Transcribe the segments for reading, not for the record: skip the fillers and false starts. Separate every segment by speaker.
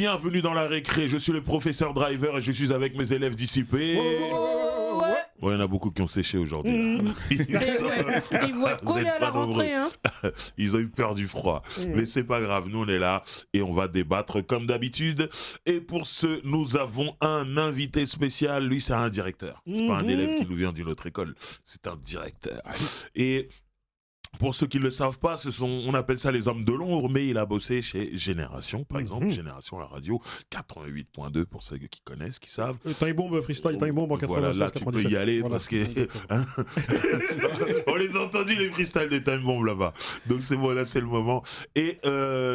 Speaker 1: Bienvenue dans la récré, je suis le professeur Driver et je suis avec mes élèves dissipés. Ouais, il y en a beaucoup qui ont séché aujourd'hui.
Speaker 2: Ils vont être collés à la rentrée. Hein.
Speaker 1: Ils ont eu peur du froid. Mais c'est pas grave, nous on est là et on va débattre comme d'habitude. Et pour ce, nous avons un invité spécial. Lui, c'est un directeur. C'est pas un élève qui nous vient d'une autre école. C'est un directeur. Et pour ceux qui ne le savent pas, on appelle ça les hommes de l'ombre, mais il a bossé chez Génération, par exemple. Génération, la radio, 88.2 pour ceux qui connaissent, qui savent.
Speaker 3: Time Bomb, freestyle, Time Bomb en 96,
Speaker 1: voilà, là, tu peux y aller parce que... On les a entendus, les freestyles des Time Bomb là-bas. Donc c'est bon, là, c'est le moment. Et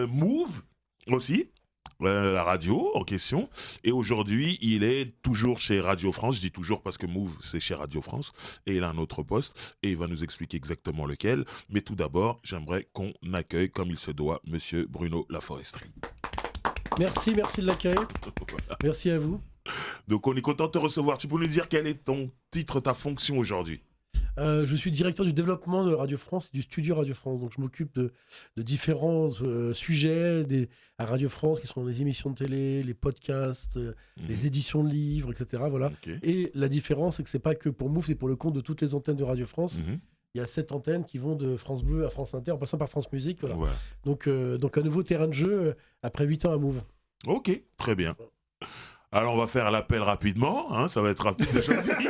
Speaker 1: Move aussi. La radio en question, et aujourd'hui il est toujours chez Radio France. Je dis toujours parce que Move c'est chez Radio France et il a un autre poste et il va nous expliquer exactement lequel, mais tout d'abord j'aimerais qu'on accueille comme il se doit monsieur Bruno Laforesterie.
Speaker 4: Merci de l'accueil.
Speaker 1: Voilà.
Speaker 4: Merci à vous.
Speaker 1: Donc on est content de te recevoir. Tu peux nous dire quel est ton titre, ta fonction aujourd'hui?
Speaker 4: Je suis directeur du développement de Radio France et du studio Radio France. Donc je m'occupe de différents sujets à Radio France, qui sont les émissions de télé, les podcasts, les éditions de livres, etc. Voilà.
Speaker 1: Okay.
Speaker 4: Et la différence, c'est que c'est pas que pour Move, c'est pour le compte de toutes les antennes de Radio France. Il y a 7 antennes qui vont de France Bleu à France Inter, en passant par France Musique. Voilà.
Speaker 1: Ouais.
Speaker 4: Donc un nouveau terrain de jeu après 8 ans à Move.
Speaker 1: Ok, très bien. Alors on va faire l'appel rapidement, hein, ça va être rapide aujourd'hui.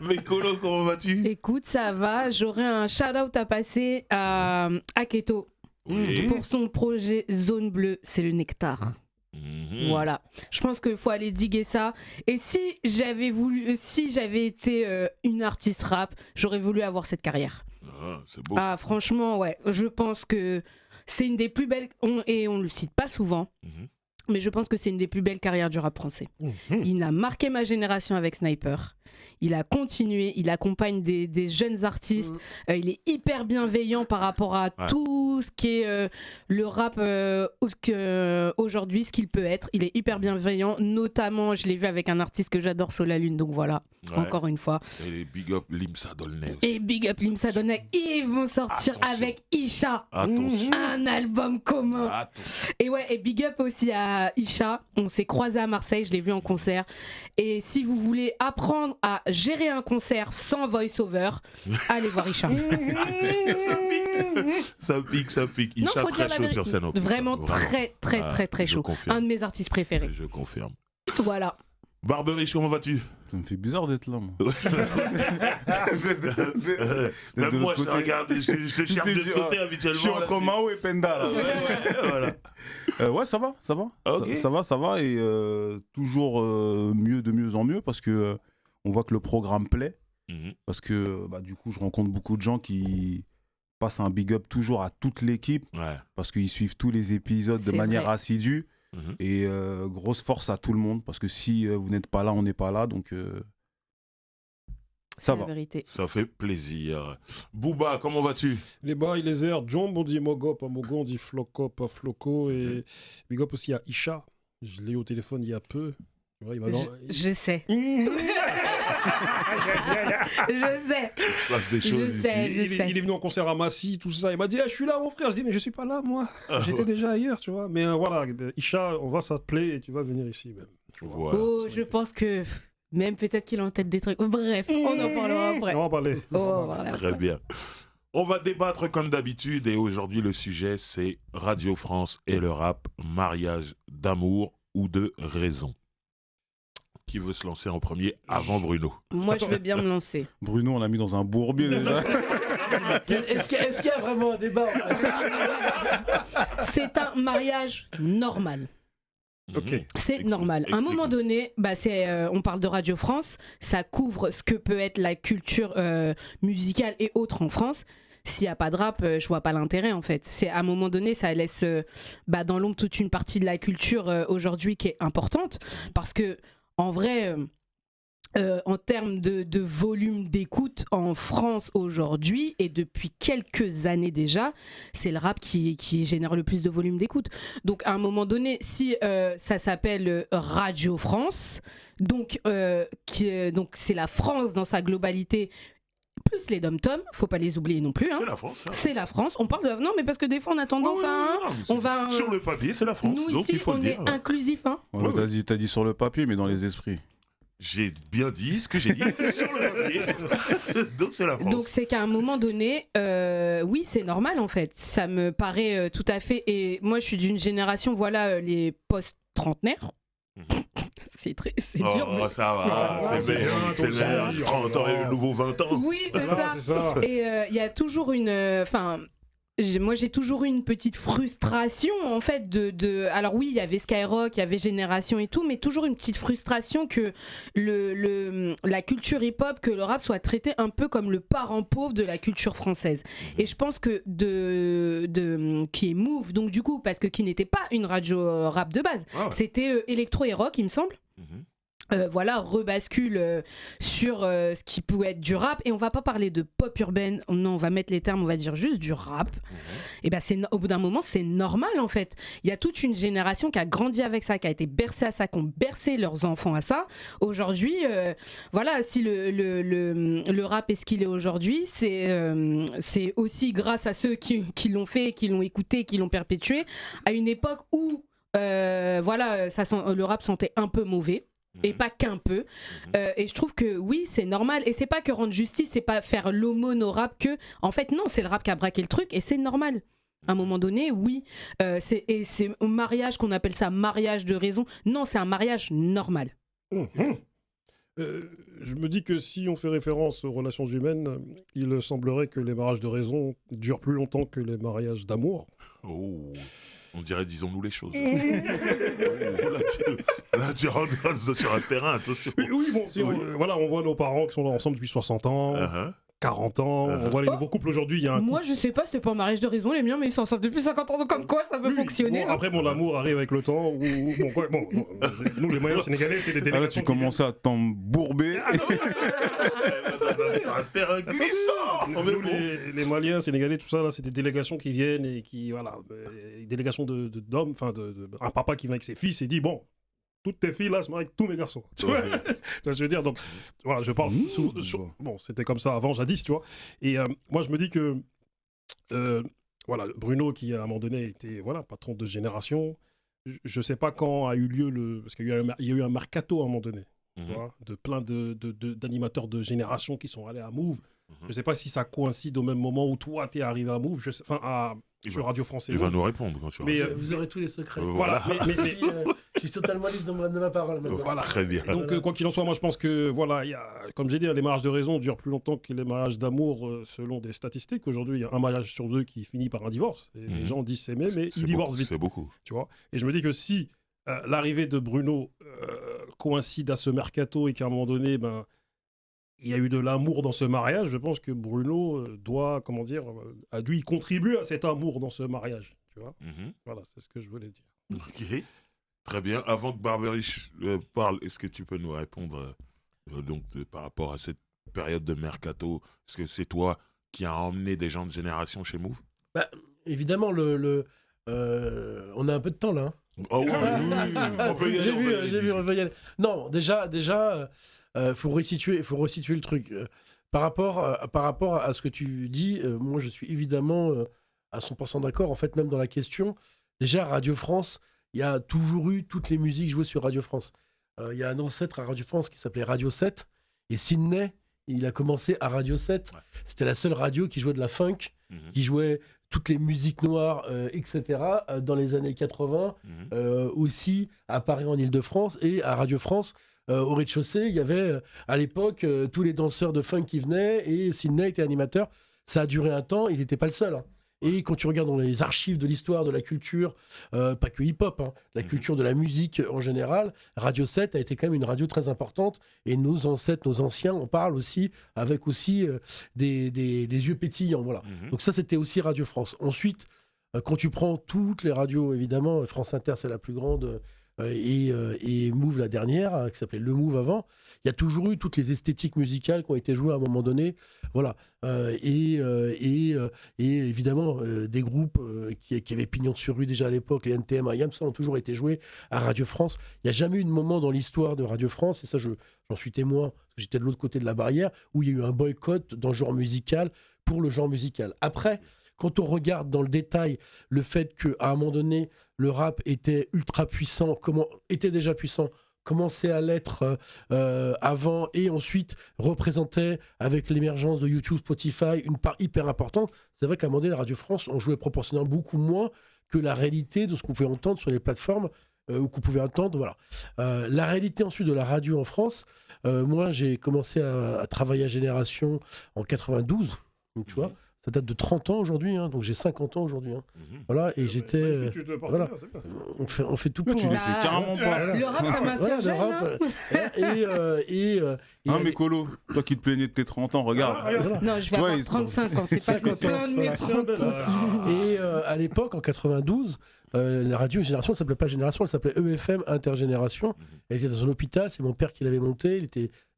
Speaker 1: Mais Colo, comment vas-tu?
Speaker 2: Écoute, ça va. J'aurais un shout-out à passer à Keto pour son projet Zone Bleue, c'est le nectar. Voilà, je pense qu'il faut aller diguer ça. Et si j'avais été une artiste rap, j'aurais voulu avoir cette carrière.
Speaker 1: Ah, c'est beau.
Speaker 2: Ah, franchement, ouais, je pense que c'est une des plus belles, et on le cite pas souvent. Mais je pense que c'est une des plus belles carrières du rap français. Il a marqué ma génération avec Sniper. Il a continué, il accompagne des jeunes artistes. Il est hyper bienveillant par rapport à tout ce qui est le rap aujourd'hui, ce qu'il peut être. Il est hyper bienveillant, notamment, je l'ai vu avec un artiste que j'adore, Solalune. Donc voilà, encore une fois.
Speaker 1: Et les big up Limsa Dolnay aussi.
Speaker 2: Et big up Limsa Dolnay. Ils vont sortir avec Isha.
Speaker 1: Attention.
Speaker 2: Un album commun.
Speaker 1: Attention.
Speaker 2: Et ouais, et big up aussi à Isha. On s'est croisés à Marseille, je l'ai vu en concert. Et si vous voulez apprendre à gérer un concert sans voice-over, allez voir Isha.
Speaker 1: Ça pique. Isha très chaud sur scène.
Speaker 2: Vraiment très chaud. Un de mes artistes préférés.
Speaker 1: Je confirme.
Speaker 2: Voilà.
Speaker 1: Barberiche, comment vas-tu?
Speaker 5: Ça me fait bizarre d'être là, moi.
Speaker 1: Même moi, je regarde, je cherche de ce côté habituellement.
Speaker 5: Je suis entre Mao et Penda, là.
Speaker 1: Voilà.
Speaker 5: Ouais, ça va.
Speaker 1: Okay.
Speaker 5: Ça va, et toujours de mieux en mieux, parce que on voit que le programme plaît. Parce que du coup, je rencontre beaucoup de gens qui passent un big up toujours à toute l'équipe, parce qu'ils suivent tous les épisodes de manière assidue. Et grosse force à tout le monde, parce que si vous n'êtes pas là, on n'est pas là, donc ça va.
Speaker 2: Vérité.
Speaker 1: Ça fait plaisir. Booba, comment vas-tu?
Speaker 3: Les bails, les airs, Jomb, on dit Mogop, à Mogo, on dit Flocop, à Floco, et big up aussi à Isha. Je l'ai eu au téléphone il y a peu. Ouais,
Speaker 2: je sais. Je sais.
Speaker 3: Il est venu en concert à Massy, tout ça. Il m'a dit je suis là, mon frère. Je dis mais je suis pas là, moi. J'étais déjà ailleurs, tu vois. Mais voilà, Isha, on voit ça te plaît et tu vas venir ici même.
Speaker 1: Voilà.
Speaker 2: Je pense que même peut-être qu'il a en tête des trucs. Bref, on en parlera après.
Speaker 3: On va parler.
Speaker 1: Très bien. On va débattre comme d'habitude et aujourd'hui le sujet c'est Radio France et le rap, mariage d'amour ou de raison. Qui veut se lancer en premier avant Bruno?
Speaker 2: Moi, je veux bien me lancer.
Speaker 5: Bruno, on l'a mis dans un bourbier déjà.
Speaker 4: Est-ce qu'il y a vraiment un débat?
Speaker 2: C'est un mariage normal.
Speaker 3: Ok.
Speaker 2: C'est normal. À un moment donné, on parle de Radio France, ça couvre ce que peut être la culture musicale et autres en France. S'il n'y a pas de rap, je vois pas l'intérêt en fait. C'est à un moment donné, ça laisse dans l'ombre toute une partie de la culture aujourd'hui qui est importante, parce que en vrai, en termes de volume d'écoute en France aujourd'hui et depuis quelques années déjà, c'est le rap qui génère le plus de volume d'écoute. Donc à un moment donné, si ça s'appelle Radio France, donc c'est la France dans sa globalité, plus les dom-toms, faut pas les oublier non plus. Hein.
Speaker 1: C'est la France. Ça.
Speaker 2: C'est la France. On parle de... Non, mais parce que des fois, on a tendance à... On va,
Speaker 1: sur le papier, c'est la France.
Speaker 2: Nous,
Speaker 1: donc
Speaker 2: ici,
Speaker 1: il faut
Speaker 2: on
Speaker 1: le dire.
Speaker 2: est inclusif. Hein.
Speaker 5: Ouais, t'as dit sur le papier, mais dans les esprits.
Speaker 1: J'ai bien dit ce que j'ai dit sur le papier. Donc c'est la France.
Speaker 2: Donc c'est qu'à un moment donné, oui, c'est normal en fait. Ça me paraît tout à fait... Et moi, je suis d'une génération, voilà, les post-trentenaires. C'est dur. Mais...
Speaker 1: ça va, c'est bien. 30 ans et le nouveau 20 ans.
Speaker 2: Oui, c'est ça. Et il y a toujours une... moi, j'ai toujours eu une petite frustration, en fait, Alors oui, il y avait Skyrock, il y avait Génération et tout, mais toujours une petite frustration que la culture hip-hop, que le rap soit traité un peu comme le parent pauvre de la culture française. Et je pense que qui est Move, donc du coup, parce que qui n'était pas une radio rap de base, c'était électro et rock, il me semble. Voilà, rebascule sur ce qui pouvait être du rap, et on va pas parler de pop urbaine, non, on va mettre les termes, on va dire juste du rap. Et ben au bout d'un moment, c'est normal en fait. Il y a toute une génération qui a grandi avec ça, qui a été bercée à ça, qui ont bercé leurs enfants à ça. Aujourd'hui, voilà, si le rap est ce qu'il est aujourd'hui, c'est aussi grâce à ceux qui l'ont fait, qui l'ont écouté, qui l'ont perpétué, à une époque où voilà, le rap sentait un peu mauvais. Et pas qu'un peu. Et je trouve que oui, c'est normal. Et c'est pas que rendre justice, c'est pas faire l'aumône au rap que. En fait, non, c'est le rap qui a braqué le truc et c'est normal. À un moment donné, oui. C'est un mariage qu'on appelle ça mariage de raison. Non, c'est un mariage normal.
Speaker 3: Je me dis que si on fait référence aux relations humaines, il semblerait que les mariages de raison durent plus longtemps que les mariages d'amour.
Speaker 1: Oh. On dirait, disons-nous les choses. Là, tu rentres sur un terrain, attention.
Speaker 3: Oui, bon, voilà, on voit nos parents qui sont là ensemble depuis 60 ans, 40 ans. On voit les nouveaux couples aujourd'hui.
Speaker 2: Moi, je sais pas, c'était pas un mariage de raison, les miens, mais ils sont ensemble depuis 50 ans, donc comme quoi ça peut fonctionner.
Speaker 3: Bon, après, l'amour arrive avec le temps. Nous, les moyens sénégalais, c'est des délégations.
Speaker 5: Là, tu commençais à t'embourber.
Speaker 1: C'est un terrain glissant.
Speaker 3: Les Maliens, Sénégalais, tout ça, là, c'est des délégations qui viennent et qui, voilà, délégations d'hommes, enfin, un papa qui vient avec ses fils et dit, bon, toutes tes filles là se marient avec tous mes garçons. Tu vois ce que je veux dire? Donc, voilà, je parle bon, c'était comme ça avant, jadis, tu vois. Et moi, je me dis que, voilà, Bruno, qui à un moment donné était, voilà, patron de Génération, je sais pas quand a eu lieu parce qu'il y a eu un mercato à un moment donné. Tu vois, de plein d'animateurs de Génération qui sont allés à Move. Je ne sais pas si ça coïncide au même moment où toi, tu es arrivé à Move, sur Radio France.
Speaker 1: Il va nous répondre quand tu vas.
Speaker 4: Mais vous aurez tous les secrets.
Speaker 1: Voilà.
Speaker 4: Je suis totalement libre de ma parole.
Speaker 3: Voilà.
Speaker 1: Très bien.
Speaker 3: Donc, quoi qu'il en soit, moi, je pense que, voilà, comme j'ai dit, les mariages de raison durent plus longtemps que les mariages d'amour, selon des statistiques. Aujourd'hui, il y a un mariage sur deux qui finit par un divorce. Et les gens disent s'aimer, mais ils divorcent vite.
Speaker 1: C'est beaucoup.
Speaker 3: Tu vois. Et je me dis que si l'arrivée de Bruno coïncide à ce mercato et qu'à un moment donné, il y a eu de l'amour dans ce mariage, je pense que Bruno doit, a dû y contribuer à cet amour dans ce mariage. Tu vois. Voilà, c'est ce que je voulais dire.
Speaker 1: Ok, très bien. Avant que Barberich parle, est-ce que tu peux nous répondre par rapport à cette période de mercato? Est-ce que c'est toi qui as emmené des gens de Génération chez Move?
Speaker 4: Évidemment, on a un peu de temps là. Hein.
Speaker 1: Oh oui, on peut y aller.
Speaker 4: J'ai vu, on va y aller. Non, déjà, faut resituer le truc. Par rapport à ce que tu dis, moi je suis évidemment à 100% d'accord. En fait, même dans la question, déjà Radio France, il y a toujours eu toutes les musiques jouées sur Radio France. Il y a un ancêtre à Radio France qui s'appelait Radio 7, et Sydney, il a commencé à Radio 7. Ouais. C'était la seule radio qui jouait de la funk, qui jouait toutes les musiques noires, etc. Dans les années 80, aussi à Paris en Ile-de-France, et à Radio France. Au rez-de-chaussée, il y avait à l'époque tous les danseurs de funk qui venaient, et Sydney était animateur. Ça a duré un temps, il n'était pas le seul. Hein. Et quand tu regardes dans les archives de l'histoire de la culture, pas que hip-hop, la culture de la musique en général, Radio 7 a été quand même une radio très importante. Et nos ancêtres, nos anciens, on parle aussi avec aussi des yeux pétillants. Voilà. Donc ça, c'était aussi Radio France. Ensuite, quand tu prends toutes les radios, évidemment, France Inter, c'est la plus grande et Move la dernière, qui s'appelait Le Move avant, il y a toujours eu toutes les esthétiques musicales qui ont été jouées à un moment donné. Voilà. Et évidemment, des groupes qui avaient pignon sur rue déjà à l'époque, les NTM, IAM, ça ont toujours été joués à Radio France. Il n'y a jamais eu de moment dans l'histoire de Radio France, et ça, j'en suis témoin, parce que j'étais de l'autre côté de la barrière, où il y a eu un boycott dans le genre musical pour le genre musical. Après, quand on regarde dans le détail le fait qu'à un moment donné, le rap était ultra puissant, était déjà puissant, commençait à l'être avant, et ensuite représentait, avec l'émergence de YouTube, Spotify, une part hyper importante, c'est vrai qu'à un moment donné, la Radio France, on jouait proportionnellement beaucoup moins que la réalité de ce qu'on pouvait entendre sur les plateformes ou qu'on pouvait entendre. Voilà. La réalité ensuite de la radio en France, moi j'ai commencé à travailler à Génération en 92, donc tu vois. Ça date de 30 ans aujourd'hui, hein, donc j'ai 50 ans aujourd'hui. Hein. Voilà, et j'étais. Voilà, on fait tout pour.
Speaker 5: Tu les fais carrément pas.
Speaker 2: Le rap, ça maintient jeune.
Speaker 5: Hein, mais Colo, toi qui te plaignais de tes 30 ans, regarde.
Speaker 2: Non, je vais avoir 35 ans, c'est pas que je me plains de mes 30 ans.
Speaker 4: Et à l'époque, en 92, la radio Génération, elle ne s'appelait pas Génération, elle s'appelait EFM Intergénération. Elle était dans un hôpital, c'est mon père qui l'avait monté,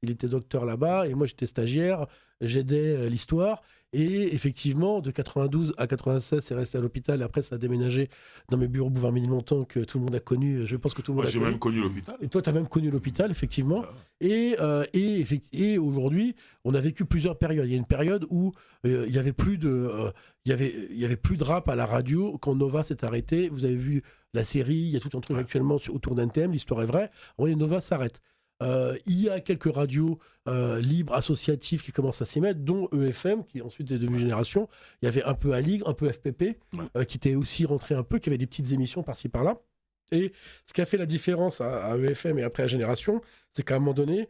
Speaker 4: il était docteur là-bas, et moi j'étais stagiaire, j'aidais l'histoire. Et effectivement, de 92 à 96, c'est resté à l'hôpital. Et après, ça a déménagé dans mes bureaux Bouvard-Ménilmontant que tout le monde a connu. Je pense que tout le monde a connu.
Speaker 1: Moi, j'ai même connu l'hôpital.
Speaker 4: Et toi, tu as même connu l'hôpital, effectivement. Et aujourd'hui, on a vécu plusieurs périodes. Il y a une période où il y avait plus de rap à la radio. Quand Nova s'est arrêté, vous avez vu la série, il y a tout un truc actuellement autour d'un thème, l'histoire est vraie. Nova s'arrête. Il y a quelques radios libres, associatives qui commencent à s'y mettre, dont EFM, qui ensuite est devenu Génération. Il y avait un peu ALIG, un peu FPP, qui était aussi rentré un peu, qui avait des petites émissions par-ci par-là. Et ce qui a fait la différence à EFM et après à Génération, c'est qu'à un moment donné,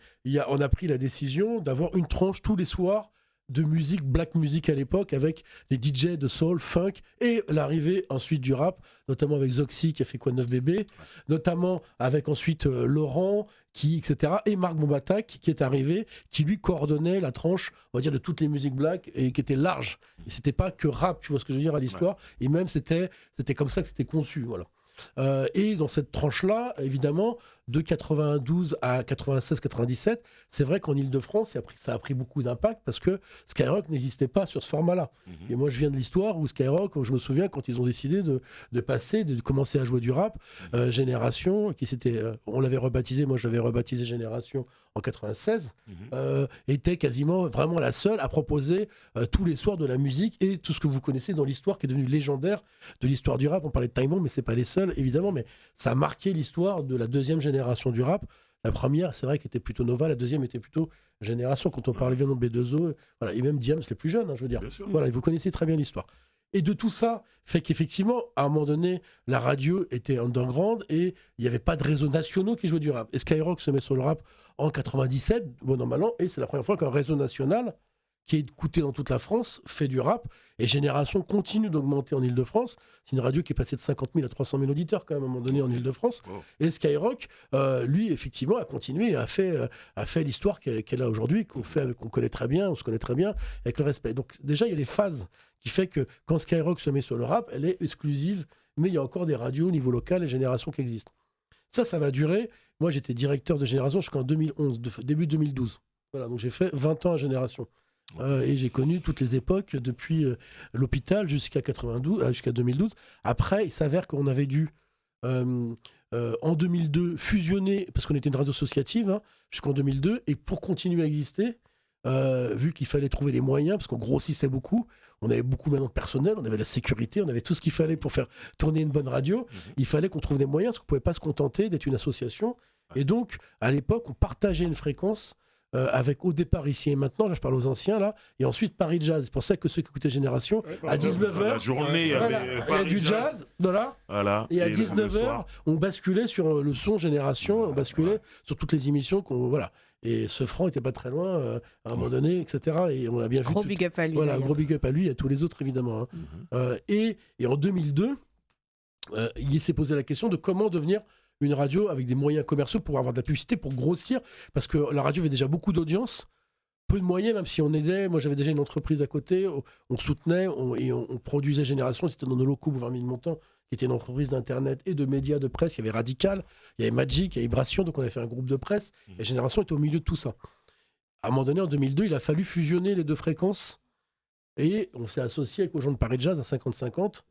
Speaker 4: on a pris la décision d'avoir une tranche tous les soirs de musique, black music à l'époque, avec des DJ de soul, funk, et l'arrivée ensuite du rap, notamment avec Zoxy qui a fait Quoi de neuf bébé, notamment avec ensuite Laurent, etc., et Marc Bombatac qui est arrivé, qui lui coordonnait la tranche, on va dire, de toutes les musiques black, et qui était large. Et c'était pas que rap, tu vois ce que je veux dire, à l'histoire, et même c'était comme ça que c'était conçu, voilà. Et dans cette tranche-là, évidemment, de 92 à 96-97, c'est vrai qu'en Ile-de-France, ça a pris beaucoup d'impact parce que Skyrock n'existait pas sur ce format-là. Et moi, je viens de l'histoire où Skyrock, je me souviens quand ils ont décidé de commencer à jouer du rap, Génération, on l'avait rebaptisé, moi je l'avais rebaptisé Génération en 96, était quasiment vraiment la seule à proposer tous les soirs de la musique et tout ce que vous connaissez dans l'histoire qui est devenu légendaire de l'histoire du rap. On parlait de Time Bomb, mais c'est pas les seuls, évidemment, mais ça a marqué l'histoire de la deuxième génération du rap. La première, c'est vrai qu'elle était plutôt Nova, la deuxième était plutôt Génération, quand on parlait bien de B2O, voilà, et même Diams, les plus jeunes, hein, je veux dire. Voilà, et vous connaissez très bien l'histoire. Et de tout ça fait qu'effectivement, à un moment donné, la radio était underground et il n'y avait pas de réseaux nationaux qui jouaient du rap. Et Skyrock se met sur le rap en 97, bon an, mal an, et c'est la première fois qu'un réseau national qui est écouté dans toute la France fait du rap. Et Génération continue d'augmenter en Ile-de-France. C'est une radio qui est passée de 50 000 à 300 000 auditeurs quand même à un moment donné en Ile-de-France. Et Skyrock, lui, effectivement, a continué et a fait l'histoire qu'elle a aujourd'hui, qu'on connaît très bien, on se connaît très bien, avec le respect. Donc déjà, il y a les phases qui fait que quand Skyrock se met sur le rap, elle est exclusive, mais il y a encore des radios au niveau local et Génération qui existent. Ça va durer. Moi, j'étais directeur de Génération jusqu'en 2011, début 2012. Voilà, donc j'ai fait 20 ans à Génération. Et j'ai connu toutes les époques, depuis l'hôpital jusqu'à 2012. Après, il s'avère qu'on avait dû, en 2002, fusionner, parce qu'on était une radio associative, jusqu'en 2002, et pour continuer à exister, vu qu'il fallait trouver les moyens, parce qu'on grossissait beaucoup, on avait beaucoup maintenant de personnel, on avait la sécurité, on avait tout ce qu'il fallait pour faire tourner une bonne radio, il fallait qu'on trouve des moyens, parce qu'on ne pouvait pas se contenter d'être une association. Et donc, à l'époque, on partageait une fréquence avec au départ Ici et Maintenant, là je parle aux anciens, là, et ensuite Paris Jazz. C'est pour ça que ceux qui écoutaient Génération, à 19h,
Speaker 1: la journée, il y
Speaker 4: a du jazz, voilà, et à 19h, on basculait sur le son Génération, on basculait sur toutes les émissions, voilà. Et ce franc n'était pas très loin à un moment donné, etc. Et on a bien
Speaker 2: gros
Speaker 4: vu.
Speaker 2: Big up à lui.
Speaker 4: Voilà, gros big up à lui et à tous les autres, évidemment. Et en 2002, il s'est posé la question de comment devenir une radio avec des moyens commerciaux pour avoir de la publicité, pour grossir, parce que la radio avait déjà beaucoup d'audience, peu de moyens, même si on aidait. Moi, j'avais déjà une entreprise à côté, on soutenait, on produisait Génération, c'était dans nos locaux Bouvard-Ménilmontant, qui était une entreprise d'internet et de médias de presse. Il y avait Radical, il y avait Magic, il y avait Vibration, donc on avait fait un groupe de presse. Et Génération était au milieu de tout ça. À un moment donné, en 2002, il a fallu fusionner les deux fréquences et on s'est associé avec aux gens de Paris Jazz à 50-50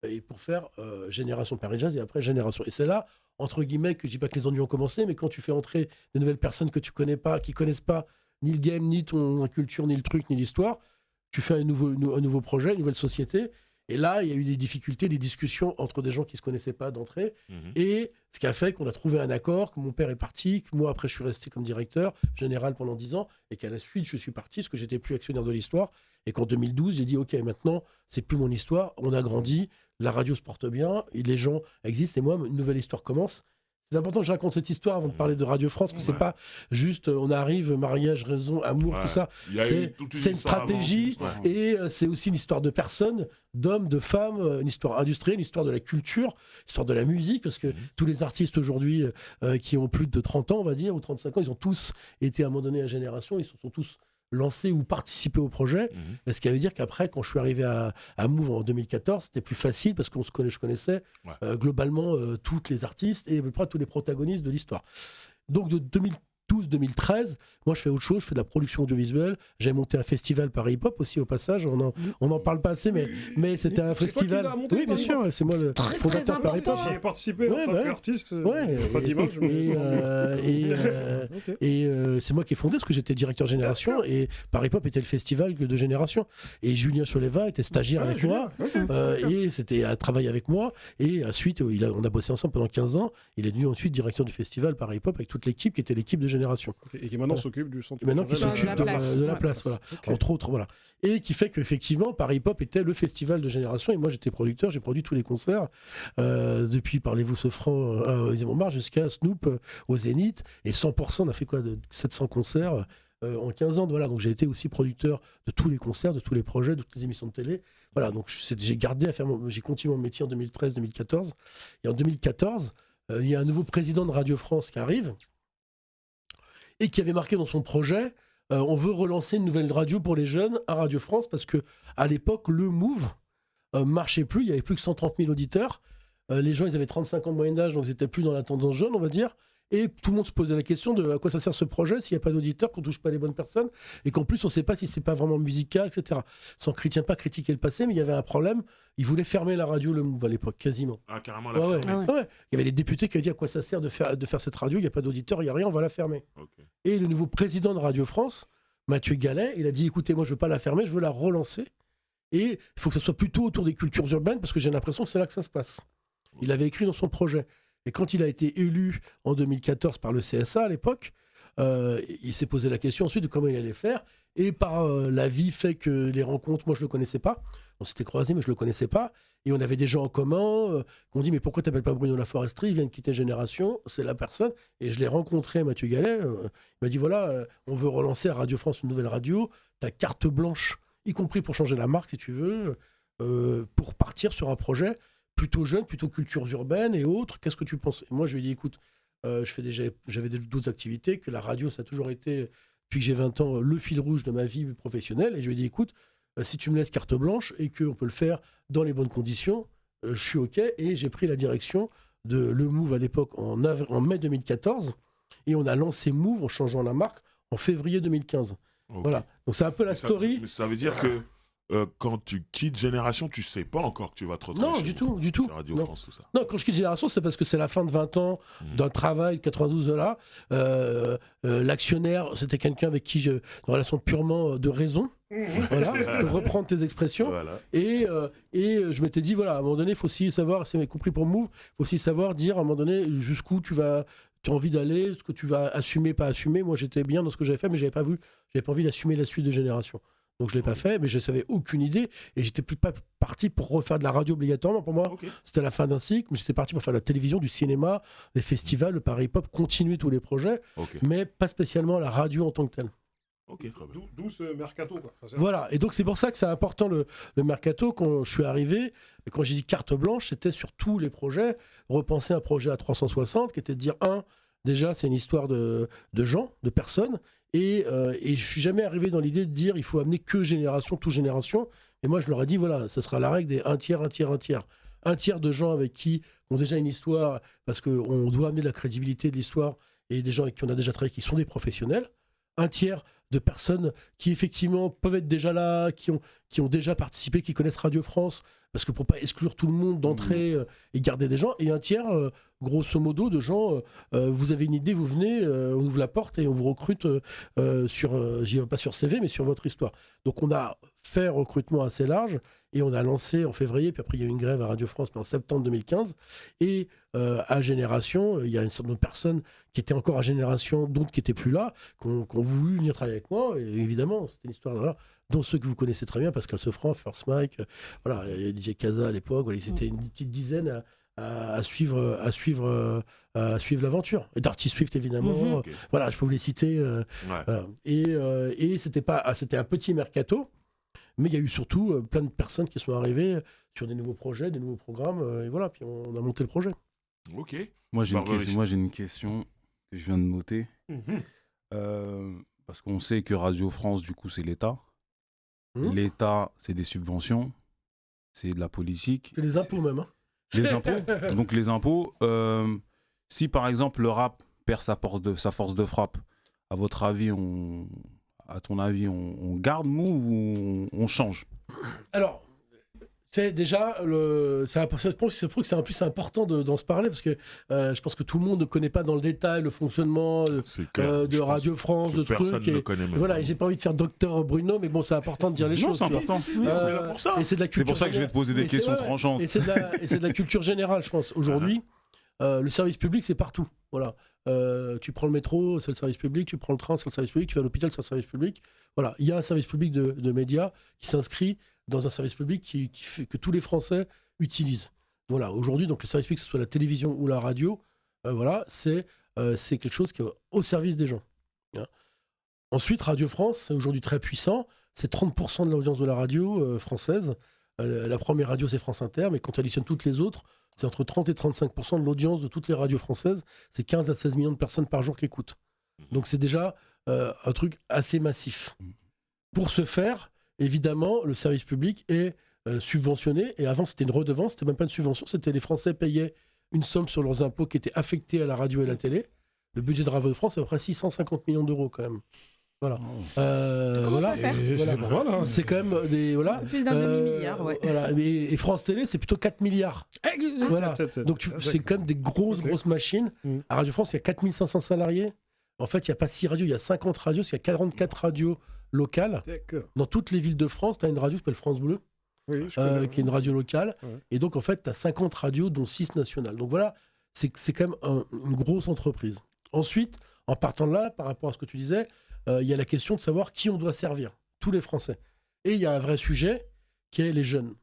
Speaker 4: et pour faire Génération Paris Jazz et après Génération. Et c'est là, entre guillemets, que je dis pas que les ennuis ont commencé, mais quand tu fais entrer de nouvelles personnes que tu connais pas, qui connaissent pas ni le game, ni ton culture, ni le truc, ni l'histoire, tu fais un nouveau projet, une nouvelle société. Et là, il y a eu des difficultés, des discussions entre des gens qui ne se connaissaient pas d'entrée. Et ce qui a fait qu'on a trouvé un accord, que mon père est parti, que moi, après, je suis resté comme directeur général pendant 10 ans, et qu'à la suite, je suis parti, parce que j'étais plus actionnaire de l'histoire. Et qu'en 2012, j'ai dit, OK, maintenant, c'est plus mon histoire, on a grandi, la radio se porte bien, les gens existent, et moi, une nouvelle histoire commence. C'est important que je raconte cette histoire avant de parler de Radio France, parce que c'est pas juste on arrive, mariage, raison, amour, tout ça. C'est une stratégie et c'est aussi une histoire de personnes, d'hommes, de femmes, une histoire industrielle, une histoire de la culture, une histoire de la musique, parce que tous les artistes aujourd'hui qui ont plus de 30 ans, on va dire, ou 35 ans, ils ont tous été à un moment donné à Génération, ils se sont tous lancé ou participé au projet, ce qui veut dire qu'après, quand je suis arrivé à Move en 2014, c'était plus facile parce que je connaissais globalement tous les artistes et à peu près tous les protagonistes de l'histoire. Donc de 2012-2013, moi je fais autre chose, je fais de la production audiovisuelle. J'ai monté un festival Paris Hip Hop aussi au passage, on en parle pas assez, mais c'était un festival.
Speaker 3: Toi qui l'as monté,
Speaker 4: oui, bien sûr, c'est moi le fondateur de Paris Hip Hop.
Speaker 3: J'y ai participé en tant qu'artiste, pas d'image.
Speaker 4: Et c'est moi qui ai fondé, parce que j'étais directeur Génération, et Paris Hip Hop était le festival de Génération. Et Julien Soleva était stagiaire avec moi, et c'était à travailler avec moi. Et ensuite, on a bossé ensemble pendant 15 ans. Il est devenu ensuite directeur du festival Paris Hip Hop avec toute l'équipe qui était l'équipe de Génération.
Speaker 3: Et qui maintenant s'occupe du centre.
Speaker 4: Maintenant qui s'occupe de la place, voilà. Entre autres, voilà. Et qui fait qu'effectivement, Paris Hip Hop était le festival de Génération, et moi j'étais producteur, j'ai produit tous les concerts, depuis Parlez-vous ce franc à Montmartre jusqu'à Snoop au Zénith, et 100%, on a fait quoi, de 700 concerts en 15 ans, voilà. Donc j'ai été aussi producteur de tous les concerts, de tous les projets, de toutes les émissions de télé, voilà. Donc j'ai continué mon métier en 2013-2014, et en 2014, il y a un nouveau président de Radio France qui arrive, et qui avait marqué dans son projet on veut relancer une nouvelle radio pour les jeunes à Radio France, parce que à l'époque, le Move marchait plus, il y avait plus que 130 000 auditeurs. Les gens, ils avaient 35 ans de moyenne d'âge, donc ils n'étaient plus dans la tendance jeune, on va dire. Et tout le monde se posait la question de à quoi ça sert ce projet s'il n'y a pas d'auditeurs, qu'on ne touche pas les bonnes personnes, et qu'en plus, on ne sait pas si c'est pas vraiment musical, etc. Sans pas critiquer le passé, mais il y avait un problème. Ils voulaient fermer la radio, le Move, à l'époque, quasiment.
Speaker 1: Ah, carrément,
Speaker 4: ouais. Il y avait les députés qui avaient dit à quoi ça sert de faire cette radio, il n'y a pas d'auditeurs, il n'y a rien, on va la fermer. Et le nouveau président de Radio France, Mathieu Gallet, il a dit écoutez, moi je ne veux pas la fermer, je veux la relancer. Et il faut que ça soit plutôt autour des cultures urbaines, parce que j'ai l'impression que c'est là que ça se passe. Il avait écrit dans son projet. Et quand il a été élu en 2014 par le CSA à l'époque, il s'est posé la question ensuite de comment il allait faire. Et par la vie fait que les rencontres, moi je ne le connaissais pas. On s'était croisés, mais je ne le connaissais pas. Et on avait des gens en commun qui ont dit mais pourquoi tu n'appelles pas Bruno Laforesterie ? Il vient de quitter Génération, c'est la personne. Et je l'ai rencontré, Mathieu Gallet. Il m'a dit voilà, on veut relancer à Radio France une nouvelle radio. Tu as carte blanche, y compris pour changer la marque si tu veux, pour partir sur un projet plutôt jeune, plutôt cultures urbaines et autres. Qu'est-ce que tu penses ? Et moi je lui ai dit écoute, j'avais d'autres activités, que la radio ça a toujours été, depuis que j'ai 20 ans, le fil rouge de ma vie professionnelle. Et je lui ai dit écoute, si tu me laisses carte blanche et qu'on peut le faire dans les bonnes conditions, je suis OK. Et j'ai pris la direction de Le Move à l'époque en mai 2014. Et on a lancé Move en changeant la marque en février 2015. Voilà. Donc c'est un peu la story.
Speaker 1: Mais ça veut dire que quand tu quittes Génération, tu sais pas encore que tu vas te retrouver
Speaker 4: non, du tout.
Speaker 1: Radio France, tout ça.
Speaker 4: Non, quand je quitte Génération, c'est parce que c'est la fin de 20 ans d'un travail, 92 de là. L'actionnaire, c'était quelqu'un avec qui une relation purement de raison. Voilà, pour reprendre tes expressions.
Speaker 1: Voilà.
Speaker 4: Et je m'étais dit, voilà, à un moment donné, il faut aussi savoir, c'est compris pour Move, il faut aussi savoir dire à un moment donné jusqu'où tu as envie d'aller, ce que tu vas assumer, pas assumer. Moi, j'étais bien dans ce que j'avais fait, mais j'avais pas envie d'assumer la suite de Génération. Donc je l'ai pas fait, mais je savais aucune idée et j'étais plus pas parti pour refaire de la radio obligatoirement. Pour moi, c'était la fin d'un cycle, mais j'étais parti pour faire de la télévision, du cinéma, des festivals, le Paris Hip Hop, continuer tous les projets, mais pas spécialement la radio en tant que telle.
Speaker 3: D'où ce mercato, quoi.
Speaker 4: Voilà, et donc c'est pour ça que c'est important le mercato. Quand je suis arrivé, et quand j'ai dit carte blanche, c'était sur tous les projets, repenser un projet à 360, qui était de dire déjà c'est une histoire de gens, de personnes. Et je suis jamais arrivé dans l'idée de dire il faut amener que Génération, tout Génération. Et moi, je leur ai dit, voilà, ça sera la règle des un tiers, un tiers, un tiers. un tiers de gens avec qui ont déjà une histoire, parce qu'on doit amener de la crédibilité de l'histoire, et des gens avec qui on a déjà travaillé qui sont des professionnels. Un tiers de personnes qui effectivement peuvent être déjà là, qui ont déjà participé, qui connaissent Radio France, parce que pour pas exclure tout le monde d'entrer et garder des gens, et un tiers, grosso modo, de gens, vous avez une idée, vous venez, on ouvre la porte et on vous recrute pas sur CV, mais sur votre histoire. Donc on a fait un recrutement assez large, et on a lancé en février, puis après il y a eu une grève à Radio France, mais en septembre 2015, et à Génération, il y a une sorte de personnes qui étaient encore à Génération, d'autres qui n'étaient plus là, qui ont voulu venir travailler avec moi, et évidemment, c'était une histoire dont ceux que vous connaissez très bien, Pascal Sefranc, First Mike, voilà, il y a DJ Kaza à l'époque, voilà, c'était une petite dizaine à suivre l'aventure. Et Darty Swift, évidemment, voilà, je peux vous les citer. Voilà. Et c'était un petit mercato, mais il y a eu surtout plein de personnes qui sont arrivées sur des nouveaux projets, des nouveaux programmes, et voilà, puis on a monté le projet.
Speaker 1: Ok.
Speaker 5: Moi, j'ai une question que je viens de noter. Parce qu'on sait que Radio France, du coup, c'est l'État. L'État, c'est des subventions, c'est de la politique. C'est
Speaker 4: les impôts même. Hein.
Speaker 5: Les impôts. Donc les impôts, si par exemple le rap perd sa force de frappe, à ton avis, on garde Move ou on change?
Speaker 4: Alors, c'est déjà, c'est important d'en se parler, parce que je pense que tout le monde ne connaît pas dans le détail le fonctionnement de Radio France, de trucs.
Speaker 1: Personne ne le connaît même.
Speaker 4: Voilà, et j'ai pas envie de faire docteur Bruno, mais bon, c'est important de dire les choses.
Speaker 5: C'est important.
Speaker 4: Et c'est
Speaker 5: pour ça que je vais te poser des questions tranchantes.
Speaker 4: Et c'est de la culture générale, je pense. Aujourd'hui, le service public, c'est partout. Voilà. Tu prends le métro, c'est le service public. Tu prends le train, c'est le service public. Tu vas à l'hôpital, c'est le service public. Voilà. Il y a un service public de médias qui s'inscrit dans un service public que tous les Français utilisent. Voilà. Aujourd'hui, donc le service public, que ce soit la télévision ou la radio, voilà, c'est quelque chose qui est au service des gens. Hein. Ensuite, Radio France, c'est aujourd'hui très puissant. C'est 30% de l'audience de la radio française. La première radio, c'est France Inter, mais quand tu additionnes toutes les autres, c'est entre 30 et 35% de l'audience de toutes les radios françaises. C'est 15 à 16 millions de personnes par jour qui écoutent. Donc c'est déjà un truc assez massif. Pour ce faire, évidemment, le service public est subventionné. Et avant, c'était une redevance, c'était même pas une subvention. C'était les Français payaient une somme sur leurs impôts qui était affectée à la radio et la télé. Le budget de Radio France, c'est à peu près 650 millions d'euros quand même. Voilà. C'est quand même des. Voilà.
Speaker 2: Plus d'un demi-milliard, ouais.
Speaker 4: Voilà. Et France Télé, c'est plutôt 4 milliards. Voilà. Donc c'est quand même des grosses machines. À Radio France, il y a 4500 salariés. En fait, il n'y a pas 6 radios, il y a 50 radios, il y a 44 radios locales. Dans toutes les villes de France, tu as une radio qui s'appelle France Bleu, qui est une radio locale. Ouais. Et donc, en fait, tu as 50 radios, dont 6 nationales. Donc voilà, c'est quand même une grosse entreprise. Ensuite, en partant de là, par rapport à ce que tu disais, il y a la question de savoir qui on doit servir, tous les Français. Et il y a un vrai sujet qui est les jeunes.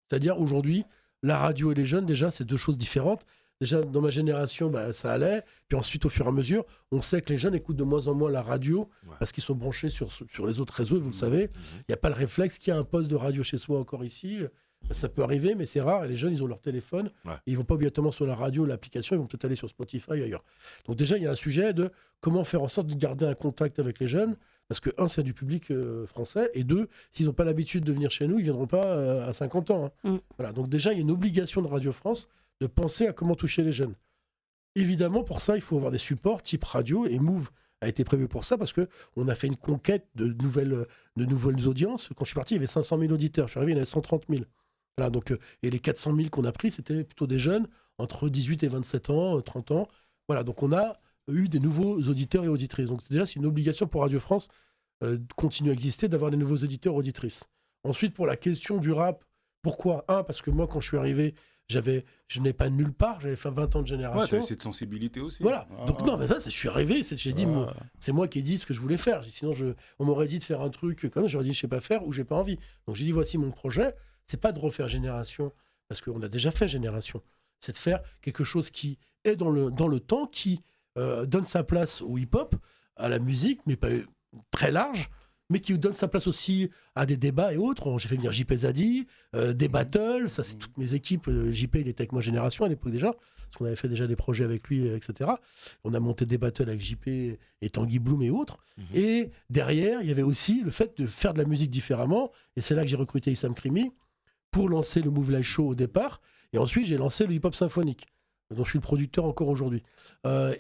Speaker 4: C'est-à-dire, aujourd'hui, la radio et les jeunes, déjà, c'est deux choses différentes. Déjà, dans ma génération, ça allait. Puis ensuite, au fur et à mesure, on sait que les jeunes écoutent de moins en moins la radio parce qu'ils sont branchés sur les autres réseaux, et vous le savez. Il n'y a pas le réflexe qu'il y a un poste de radio chez soi encore ici. Ça peut arriver, mais c'est rare. Et les jeunes, ils ont leur téléphone. Et ils ne vont pas obligatoirement sur la radio, l'application. Ils vont peut-être aller sur Spotify ailleurs. Donc déjà, il y a un sujet de comment faire en sorte de garder un contact avec les jeunes. Parce que, un, c'est du public français. Et deux, s'ils n'ont pas l'habitude de venir chez nous, ils ne viendront pas à 50 ans. Hein. Voilà. Donc déjà, il y a une obligation de Radio France de penser à comment toucher les jeunes. Évidemment, pour ça, il faut avoir des supports type radio. Et Move a été prévu pour ça parce qu'on a fait une conquête de nouvelles audiences. Quand je suis parti, il y avait 500 000 auditeurs. Je suis arrivé, il y en avait 130 000. Voilà, donc, et les 400 000 qu'on a pris, c'était plutôt des jeunes entre 18 et 27 ans, 30 ans. Voilà, donc on a eu des nouveaux auditeurs et auditrices. Donc déjà, c'est une obligation pour Radio France de continuer à exister, d'avoir des nouveaux auditeurs et auditrices. Ensuite, pour la question du rap, pourquoi ? Parce que moi, quand je suis arrivé, je n'ai pas nulle part, j'avais fait 20 ans de génération.
Speaker 5: Ouais, tu avais cette sensibilité aussi.
Speaker 4: Voilà, donc non, mais ça, je suis arrivé, j'ai dit, c'est moi qui ai dit ce que je voulais faire. Sinon, on m'aurait dit de faire un truc comme ça, j'aurais dit, je ne sais pas faire ou je n'ai pas envie. Donc j'ai dit, voici mon projet. C'est pas de refaire Génération, parce qu'on a déjà fait Génération. C'est de faire quelque chose qui est dans le temps, qui donne sa place au hip-hop, à la musique, mais pas très large, mais qui donne sa place aussi à des débats et autres. J'ai fait venir JP Zadi, des battles, ça c'est toutes mes équipes. JP, il était avec moi Génération à l'époque déjà, parce qu'on avait fait déjà des projets avec lui, etc. On a monté des battles avec JP et Tanguy Bloom et autres. Et derrière, il y avait aussi le fait de faire de la musique différemment, et c'est là que j'ai recruté Issam Krimi, pour lancer le Move Live Show au départ, Et ensuite, j'ai lancé le hip-hop symphonique, dont je suis le producteur encore aujourd'hui.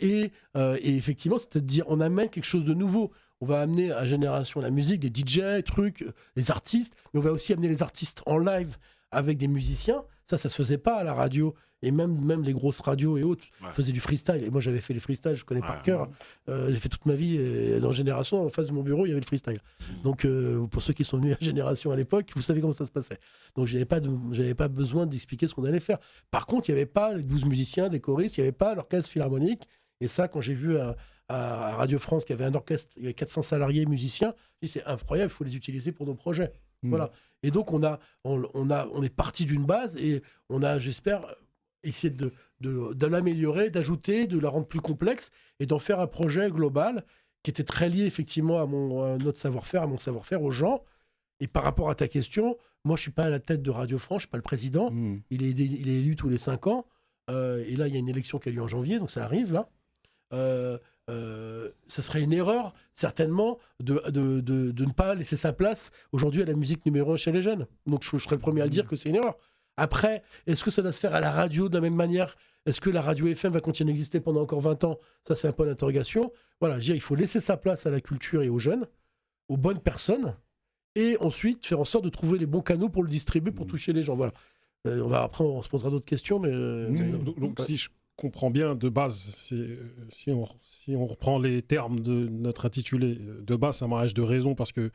Speaker 4: Et effectivement, c'est-à-dire, on amène quelque chose de nouveau. On va amener à Génération la musique, des DJ, trucs, les artistes, mais on va aussi amener les artistes en live avec des musiciens. Ça se faisait pas à la radio. Et même les grosses radios et autres faisaient du freestyle. Et moi, j'avais fait les freestyles, je connais par cœur. J'ai fait toute ma vie. Et dans Génération, en face de mon bureau, il y avait le freestyle. Donc, pour ceux qui sont venus à Génération à l'époque, vous savez comment ça se passait. Donc, j'avais pas besoin d'expliquer ce qu'on allait faire. Par contre, il n'y avait pas les 12 musiciens, des choristes, il n'y avait pas l'orchestre philharmonique. Et ça, quand j'ai vu à Radio France qu'il y avait un orchestre, il y avait 400 salariés musiciens, j'ai dit c'est incroyable, il faut les utiliser pour nos projets. Voilà. Et donc, on est parti d'une base et on a, j'espère, essayer de l'améliorer, d'ajouter, de la rendre plus complexe et d'en faire un projet global qui était très lié effectivement à notre savoir-faire, à mon savoir-faire, aux gens. Et par rapport à ta question, moi je suis pas à la tête de Radio France, je suis pas le président. Il est élu tous les 5 ans. Et là, il y a une élection qui a lieu en janvier, donc ça arrive là. Ça serait une erreur, certainement, de ne pas laisser sa place aujourd'hui à la musique numéro 1 chez les jeunes. Donc je serais le premier à le dire que c'est une erreur. Après, est-ce que ça doit se faire à la radio de la même manière ? Est-ce que la radio FM va continuer d'exister pendant encore 20 ans ? Ça, c'est un point d'interrogation. Voilà, je veux dire, il faut laisser sa place à la culture et aux jeunes, aux bonnes personnes, et ensuite faire en sorte de trouver les bons canaux pour le distribuer, pour toucher les gens. Voilà. Après, on se posera d'autres questions, mais...
Speaker 3: Donc, si je comprends bien, de base, si on reprend les termes de notre intitulé, de base, c'est un mariage de raison, parce que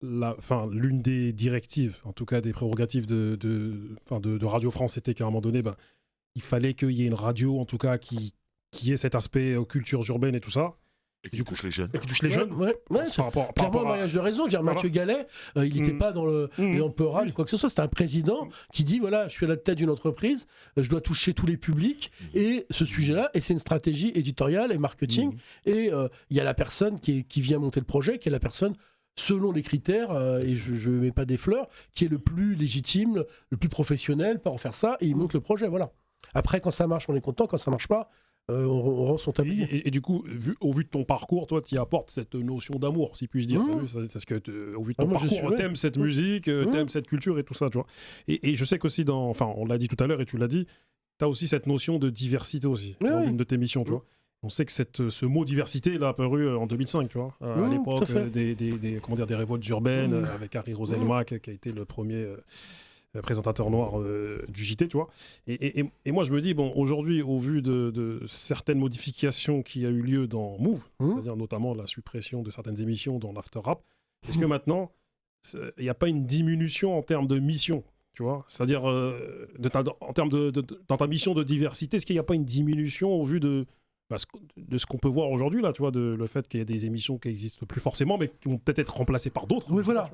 Speaker 3: l'une des directives, en tout cas des prérogatives de Radio France, c'était qu'à un moment donné, il fallait qu'il y ait une radio, en tout cas, qui ait cet aspect cultures urbaines et tout ça.
Speaker 1: Et qui touche les jeunes.
Speaker 3: Et qui touche les jeunes.
Speaker 4: Par rapport à mariage de raison. Mathieu Gallet, il n'était pas dans le peural ou quoi que ce soit. C'était un président qui dit voilà, je suis à la tête d'une entreprise, je dois toucher tous les publics et ce sujet-là. Et c'est une stratégie éditoriale et marketing. Et il y a la personne qui vient monter le projet, qui est la personne selon les critères, et je ne mets pas des fleurs, qui est le plus légitime, le plus professionnel pour en faire ça, et il monte le projet, voilà. Après, quand ça marche, on est content, quand ça ne marche pas, on rend son tablier.
Speaker 3: Et du coup, au vu de ton parcours, toi, tu y apportes cette notion d'amour, si puis-je dire. Parce que, au vu de ton parcours, t'aimes cette musique, t'aimes cette culture et tout ça, tu vois. Et je sais qu'aussi, on l'a dit tout à l'heure et tu l'as dit, tu as aussi cette notion de diversité aussi, dans une de tes missions, tu vois. On sait que ce mot diversité, il a apparu en 2005, tu vois, à l'époque des révoltes urbaines, avec Harry Roselmack, qui a été le premier présentateur noir du JT, tu vois. Et moi, je me dis, aujourd'hui, au vu de certaines modifications qui a eu lieu dans Move, c'est-à-dire notamment la suppression de certaines émissions dans l'After Rap, est-ce que maintenant, il n'y a pas une diminution en termes de mission, tu vois ? C'est-à-dire, en termes dans ta mission de diversité, est-ce qu'il n'y a pas une diminution au vu de ce qu'on peut voir aujourd'hui, là, tu vois, le fait qu'il y a des émissions qui n'existent plus forcément, mais qui vont peut-être être remplacées par d'autres.
Speaker 4: Oui, voilà.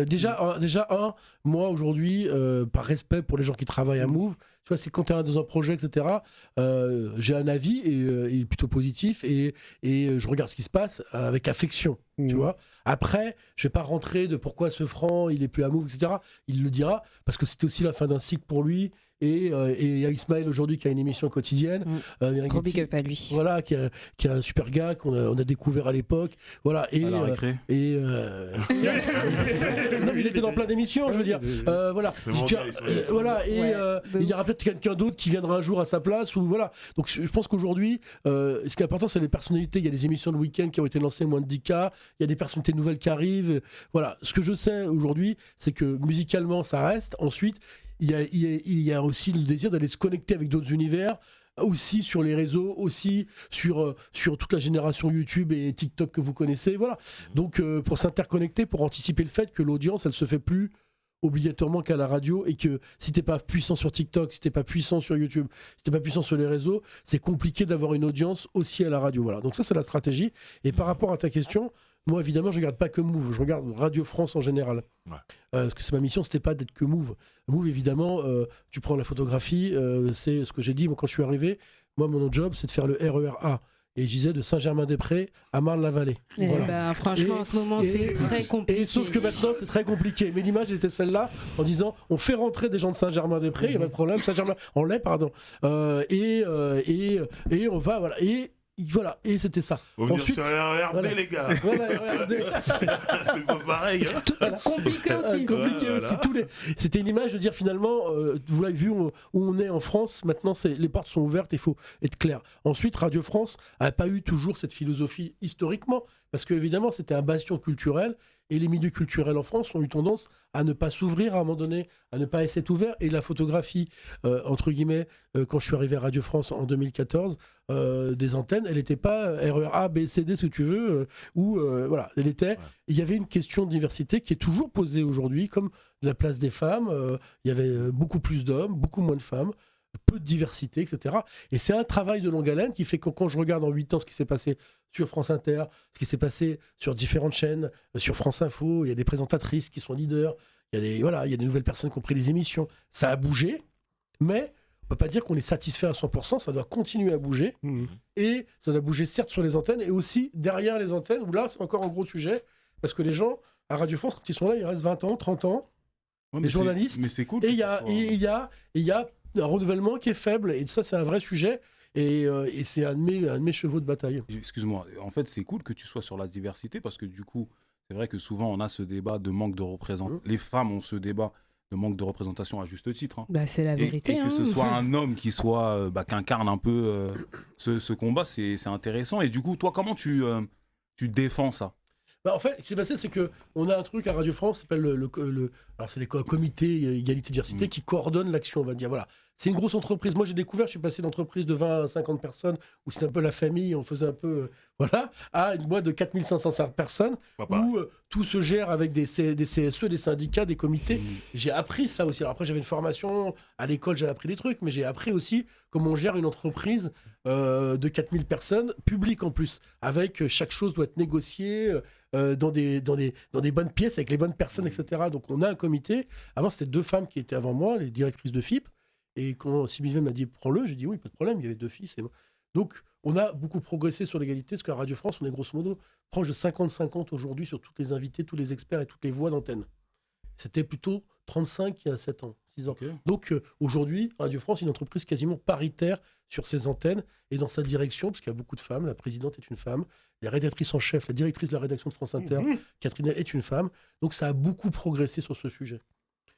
Speaker 4: Déjà, moi, aujourd'hui, par respect pour les gens qui travaillent à Move, tu vois, c'est quand tu es dans un projet, etc., j'ai un avis et il est plutôt positif et je regarde ce qui se passe avec affection, tu vois. Après, je vais pas rentrer de pourquoi ce franc, il est plus à Move, etc. Il le dira, parce que c'était aussi la fin d'un cycle pour lui. Et il y a Ismaël aujourd'hui qui a une émission quotidienne.
Speaker 2: Gros big up à lui.
Speaker 4: Voilà, qui est un super gars qu'on a découvert à l'époque. Voilà, non, mais il était dans plein d'émissions, je veux dire. Voilà. Il y aura peut-être quelqu'un d'autre qui viendra un jour à sa place. Ou voilà. Donc je pense qu'aujourd'hui, ce qui est important, c'est les personnalités. Il y a des émissions de week-end qui ont été lancées moins de 10K. Il y a des personnalités nouvelles qui arrivent. Voilà. Ce que je sais aujourd'hui, c'est que musicalement, ça reste. Ensuite, il y a aussi le désir d'aller se connecter avec d'autres univers, aussi sur les réseaux, aussi sur toute la génération YouTube et TikTok que vous connaissez. Voilà. Donc, pour s'interconnecter, pour anticiper le fait que l'audience, elle se fait plus obligatoirement qu'à la radio et que si t'es pas puissant sur TikTok, si t'es pas puissant sur YouTube, si t'es pas puissant sur les réseaux, c'est compliqué d'avoir une audience aussi à la radio. Voilà. Donc ça, c'est la stratégie. Et par rapport à ta question, moi, évidemment, je regarde pas que Move, je regarde Radio France en général. Parce que c'est ma mission, c'était pas d'être que Move. Move, évidemment, tu prends la photographie, c'est ce que j'ai dit, moi, quand je suis arrivé, moi, mon job, c'est de faire le RER-A. Et je disais de Saint-Germain-des-Prés à Marne-la-Vallée.
Speaker 2: Voilà. Franchement, en ce moment, c'est très compliqué.
Speaker 4: Sauf que maintenant, c'est très compliqué. Mais l'image était celle-là, en disant, on fait rentrer des gens de Saint-Germain-des-Prés, il n'y a pas de problème, Saint-Germain, en Laye, pardon. Et on va, voilà. Et voilà, et c'était ça.
Speaker 1: On va venir
Speaker 4: Ensuite,
Speaker 1: sur RERD,
Speaker 4: voilà.
Speaker 1: les gars.
Speaker 4: Voilà, regardez.
Speaker 1: C'est pas pareil. Hein.
Speaker 2: Compliqué aussi.
Speaker 4: Compliqué
Speaker 1: Voilà.
Speaker 4: aussi. C'était une image de dire finalement, vous l'avez vu où on est en France, maintenant les portes sont ouvertes, il faut être clair. Ensuite, Radio France n'a pas eu toujours cette philosophie historiquement, parce qu'évidemment c'était un bastion culturel, et les milieux culturels en France ont eu tendance à ne pas s'ouvrir à un moment donné, à ne pas être ouverts, et la photographie, entre guillemets, quand je suis arrivé à Radio France en 2014, des antennes, elle n'était pas RER A, B, C, D, ce que tu veux, voilà, elle était... Il y avait une question de diversité qui est toujours posée aujourd'hui, comme la place des femmes. Il y avait beaucoup plus d'hommes, beaucoup moins de femmes, peu de diversité, etc. Et c'est un travail de longue haleine qui fait que quand je regarde en 8 ans ce qui s'est passé sur France Inter, ce qui s'est passé sur différentes chaînes, sur France Info, il y a des présentatrices qui sont leaders, il y a des nouvelles personnes qui ont pris des émissions. Ça a bougé, mais on ne peut pas dire qu'on est satisfait à 100%, ça doit continuer à bouger. Et ça doit bouger certes sur les antennes, et aussi derrière les antennes, où là c'est encore un gros sujet, parce que les gens, à Radio France, quand ils sont là, ils restent 20 ans, 30 ans,
Speaker 5: Ouais,
Speaker 4: les journalistes,
Speaker 5: mais c'est cool.
Speaker 4: et il y a un renouvellement qui est faible, et ça c'est un vrai sujet, et c'est un de mes chevaux de bataille.
Speaker 5: Excuse-moi, en fait, c'est cool que tu sois sur la diversité parce que du coup, c'est vrai que souvent on a ce débat de manque de représentation. Les femmes ont ce débat de manque de représentation à juste titre. Hein.
Speaker 2: Bah, c'est la vérité.
Speaker 5: Et que
Speaker 2: hein.
Speaker 5: ce soit un homme qui soit qui incarne un peu ce combat, c'est intéressant. Et du coup, toi, comment tu défends ça?
Speaker 4: Bah, en fait, ce qui s'est passé, c'est qu'on a un truc à Radio France qui s'appelle alors c'est les comités égalité diversité qui coordonnent l'action, on va dire. Voilà. C'est une grosse entreprise. Moi, j'ai découvert, je suis passé d'entreprise de 20 à 50 personnes, où c'était un peu la famille, on faisait un peu, voilà, à une boîte de 4500 personnes, où tout se gère avec des CSE, des syndicats, des comités. J'ai appris ça aussi. Alors après, j'avais une formation, à l'école, j'avais appris des trucs, mais j'ai appris aussi comment on gère une entreprise de 4000 personnes, publique en plus, avec chaque chose doit être négociée dans des bonnes pièces, avec les bonnes personnes, etc. Donc on a un comité. Avant, c'était 2 femmes qui étaient avant moi, les directrices de FIP. Et quand Sylvie m'a dit prends-le, j'ai dit oui, pas de problème, il y avait 2 filles, c'est bon. Donc on a beaucoup progressé sur l'égalité, parce qu'à Radio France, on est grosso modo proche de 50-50 aujourd'hui sur tous les invités, tous les experts et toutes les voix d'antenne. C'était plutôt 35 il y a 7 ans, 6 ans. Okay. Donc aujourd'hui, Radio France est une entreprise quasiment paritaire sur ses antennes et dans sa direction, parce qu'il y a beaucoup de femmes, la présidente est une femme, la rédactrice en chef, la directrice de la rédaction de France Inter, Catherine, est une femme. Donc ça a beaucoup progressé sur ce sujet.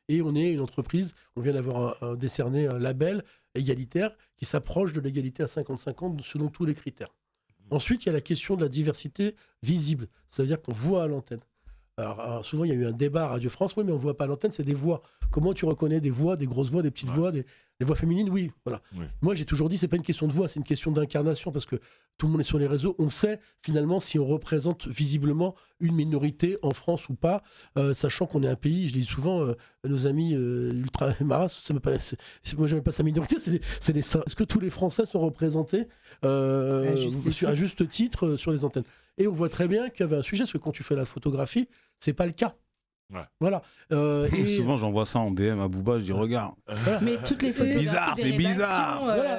Speaker 4: Et on est une entreprise, on vient d'avoir décerné un label égalitaire qui s'approche de l'égalité à 50-50 selon tous les critères. Ensuite, il y a la question de la diversité visible, ça veut dire qu'on voit à l'antenne. Alors souvent, il y a eu un débat à Radio France, oui, mais on ne voit pas à l'antenne, c'est des voix. Comment tu reconnais des voix, des grosses voix, des petites voix, des voix féminines? Oui, voilà. Oui. Moi, j'ai toujours dit, c'est pas une question de voix, c'est une question d'incarnation, parce que tout le monde est sur les réseaux. On sait finalement si on représente visiblement une minorité en France ou pas, sachant qu'on est un pays, je dis souvent, nos amis ultra-maras, moi, j'aime pas sa minorité, est-ce que tous les Français sont représentés à juste titre sur les antennes? Et on voit très bien qu'il y avait un sujet, parce que quand tu fais la photographie, c'est pas le cas.
Speaker 1: Ouais.
Speaker 4: Voilà.
Speaker 5: Et souvent, j'envoie ça en DM à Booba, je dis regarde.
Speaker 2: Mais toutes les photos.
Speaker 5: C'est bizarre.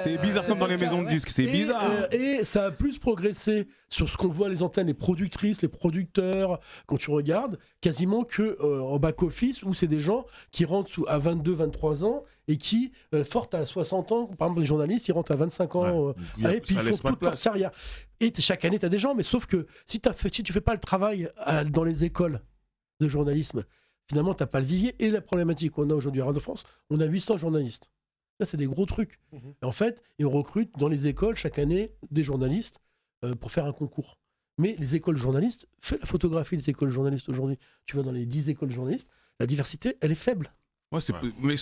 Speaker 5: C'est bizarre comme dans les maisons de disques, c'est bizarre.
Speaker 4: Et ça a plus progressé sur ce qu'on voit les antennes, les productrices, les producteurs, quand tu regardes, quasiment qu'en back-office, où c'est des gens qui rentrent à 22, 23 ans et qui, fortent à 60 ans, par exemple les journalistes, ils rentrent à 25 ans, et puis ils font toute leur carrière. Et chaque année, tu as des gens, mais sauf que si tu fais pas le travail dans les écoles de journalisme, finalement, tu n'as pas le vivier. Et la problématique qu'on a aujourd'hui à Radio France, on a 800 journalistes. Là, c'est des gros trucs. En fait, et on recrute dans les écoles chaque année des journalistes pour faire un concours. Mais les écoles journalistes, fais la photographie des écoles journalistes aujourd'hui. Tu vas dans les 10 écoles journalistes, la diversité, elle est faible.
Speaker 5: Ouais, mais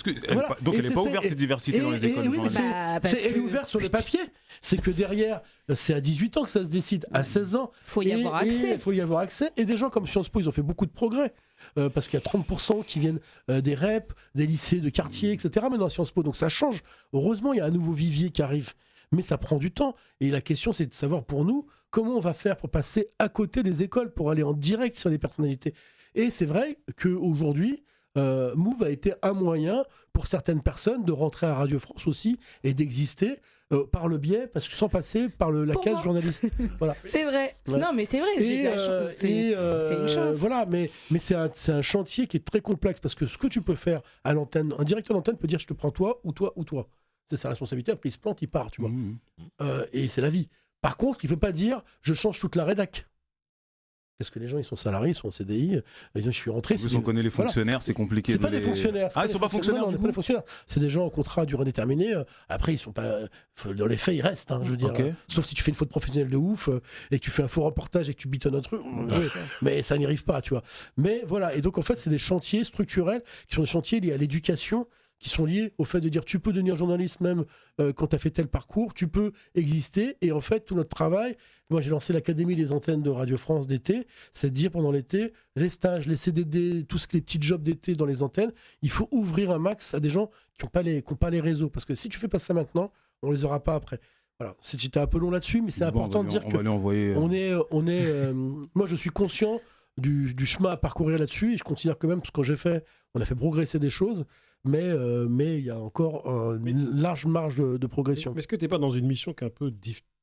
Speaker 5: donc elle n'est pas ouverte, cette diversité dans les écoles de journalisme.
Speaker 4: Elle est ouverte sur le papier. C'est que derrière, c'est à 18 ans que ça se décide, à 16 ans.
Speaker 2: Il faut y avoir accès.
Speaker 4: Il faut y avoir accès. Et des gens comme Sciences Po, ils ont fait beaucoup de progrès. Parce qu'il y a 30% qui viennent des REP, des lycées de quartier, etc. Maintenant à Sciences Po. Donc ça change. Heureusement, il y a un nouveau vivier qui arrive. Mais ça prend du temps. Et la question, c'est de savoir pour nous, comment on va faire pour passer à côté des écoles, pour aller en direct sur les personnalités. Et c'est vrai qu'aujourd'hui, Move a été un moyen pour certaines personnes de rentrer à Radio France aussi et d'exister par le biais, parce que sans passer par la case journaliste. Voilà.
Speaker 2: C'est vrai. Ouais. Non, mais c'est vrai. C'est une chance.
Speaker 4: Voilà, mais c'est un chantier qui est très complexe, parce que ce que tu peux faire à l'antenne, un directeur d'antenne peut dire je te prends toi ou toi ou toi. C'est sa responsabilité. Après il se plante, il part, tu vois. Et c'est la vie. Par contre, il peut pas dire je change toute la rédac. Parce que les gens, ils sont salariés, ils sont en CDI. Ils disent, je suis rentré.
Speaker 5: En plus, on connaît les fonctionnaires, c'est compliqué.
Speaker 4: C'est pas des fonctionnaires.
Speaker 5: Ah, ils sont pas fonctionnaires.
Speaker 4: Non, c'est pas des fonctionnaires. C'est des gens en contrat à durée déterminée. Après, ils sont pas. Dans les faits, ils restent. Hein, je veux dire.
Speaker 5: Okay.
Speaker 4: Sauf si tu fais une faute professionnelle de ouf et que tu fais un faux reportage et que tu bitonnes un truc. Oui, mais ça n'y arrive pas, tu vois. Mais voilà. Et donc, en fait, c'est des chantiers structurels qui sont des chantiers liés à l'éducation, qui sont liés au fait de dire tu peux devenir journaliste même quand tu as fait tel parcours, tu peux exister. Et en fait, tout notre travail, moi j'ai lancé l'Académie des antennes de Radio France d'été, c'est de dire pendant l'été, les stages, les CDD, tous les petits jobs d'été dans les antennes, il faut ouvrir un max à des gens qui n'ont pas les réseaux. Parce que si tu fais pas ça maintenant, on les aura pas après. Voilà, j'étais un peu long là-dessus, mais c'est important de dire que moi je suis conscient du chemin à parcourir là-dessus, et je considère que même, parce que quand j'ai fait, on a fait progresser des choses, mais il y a encore une large marge de progression.
Speaker 3: Mais est-ce que tu n'es pas dans une mission qui est un peu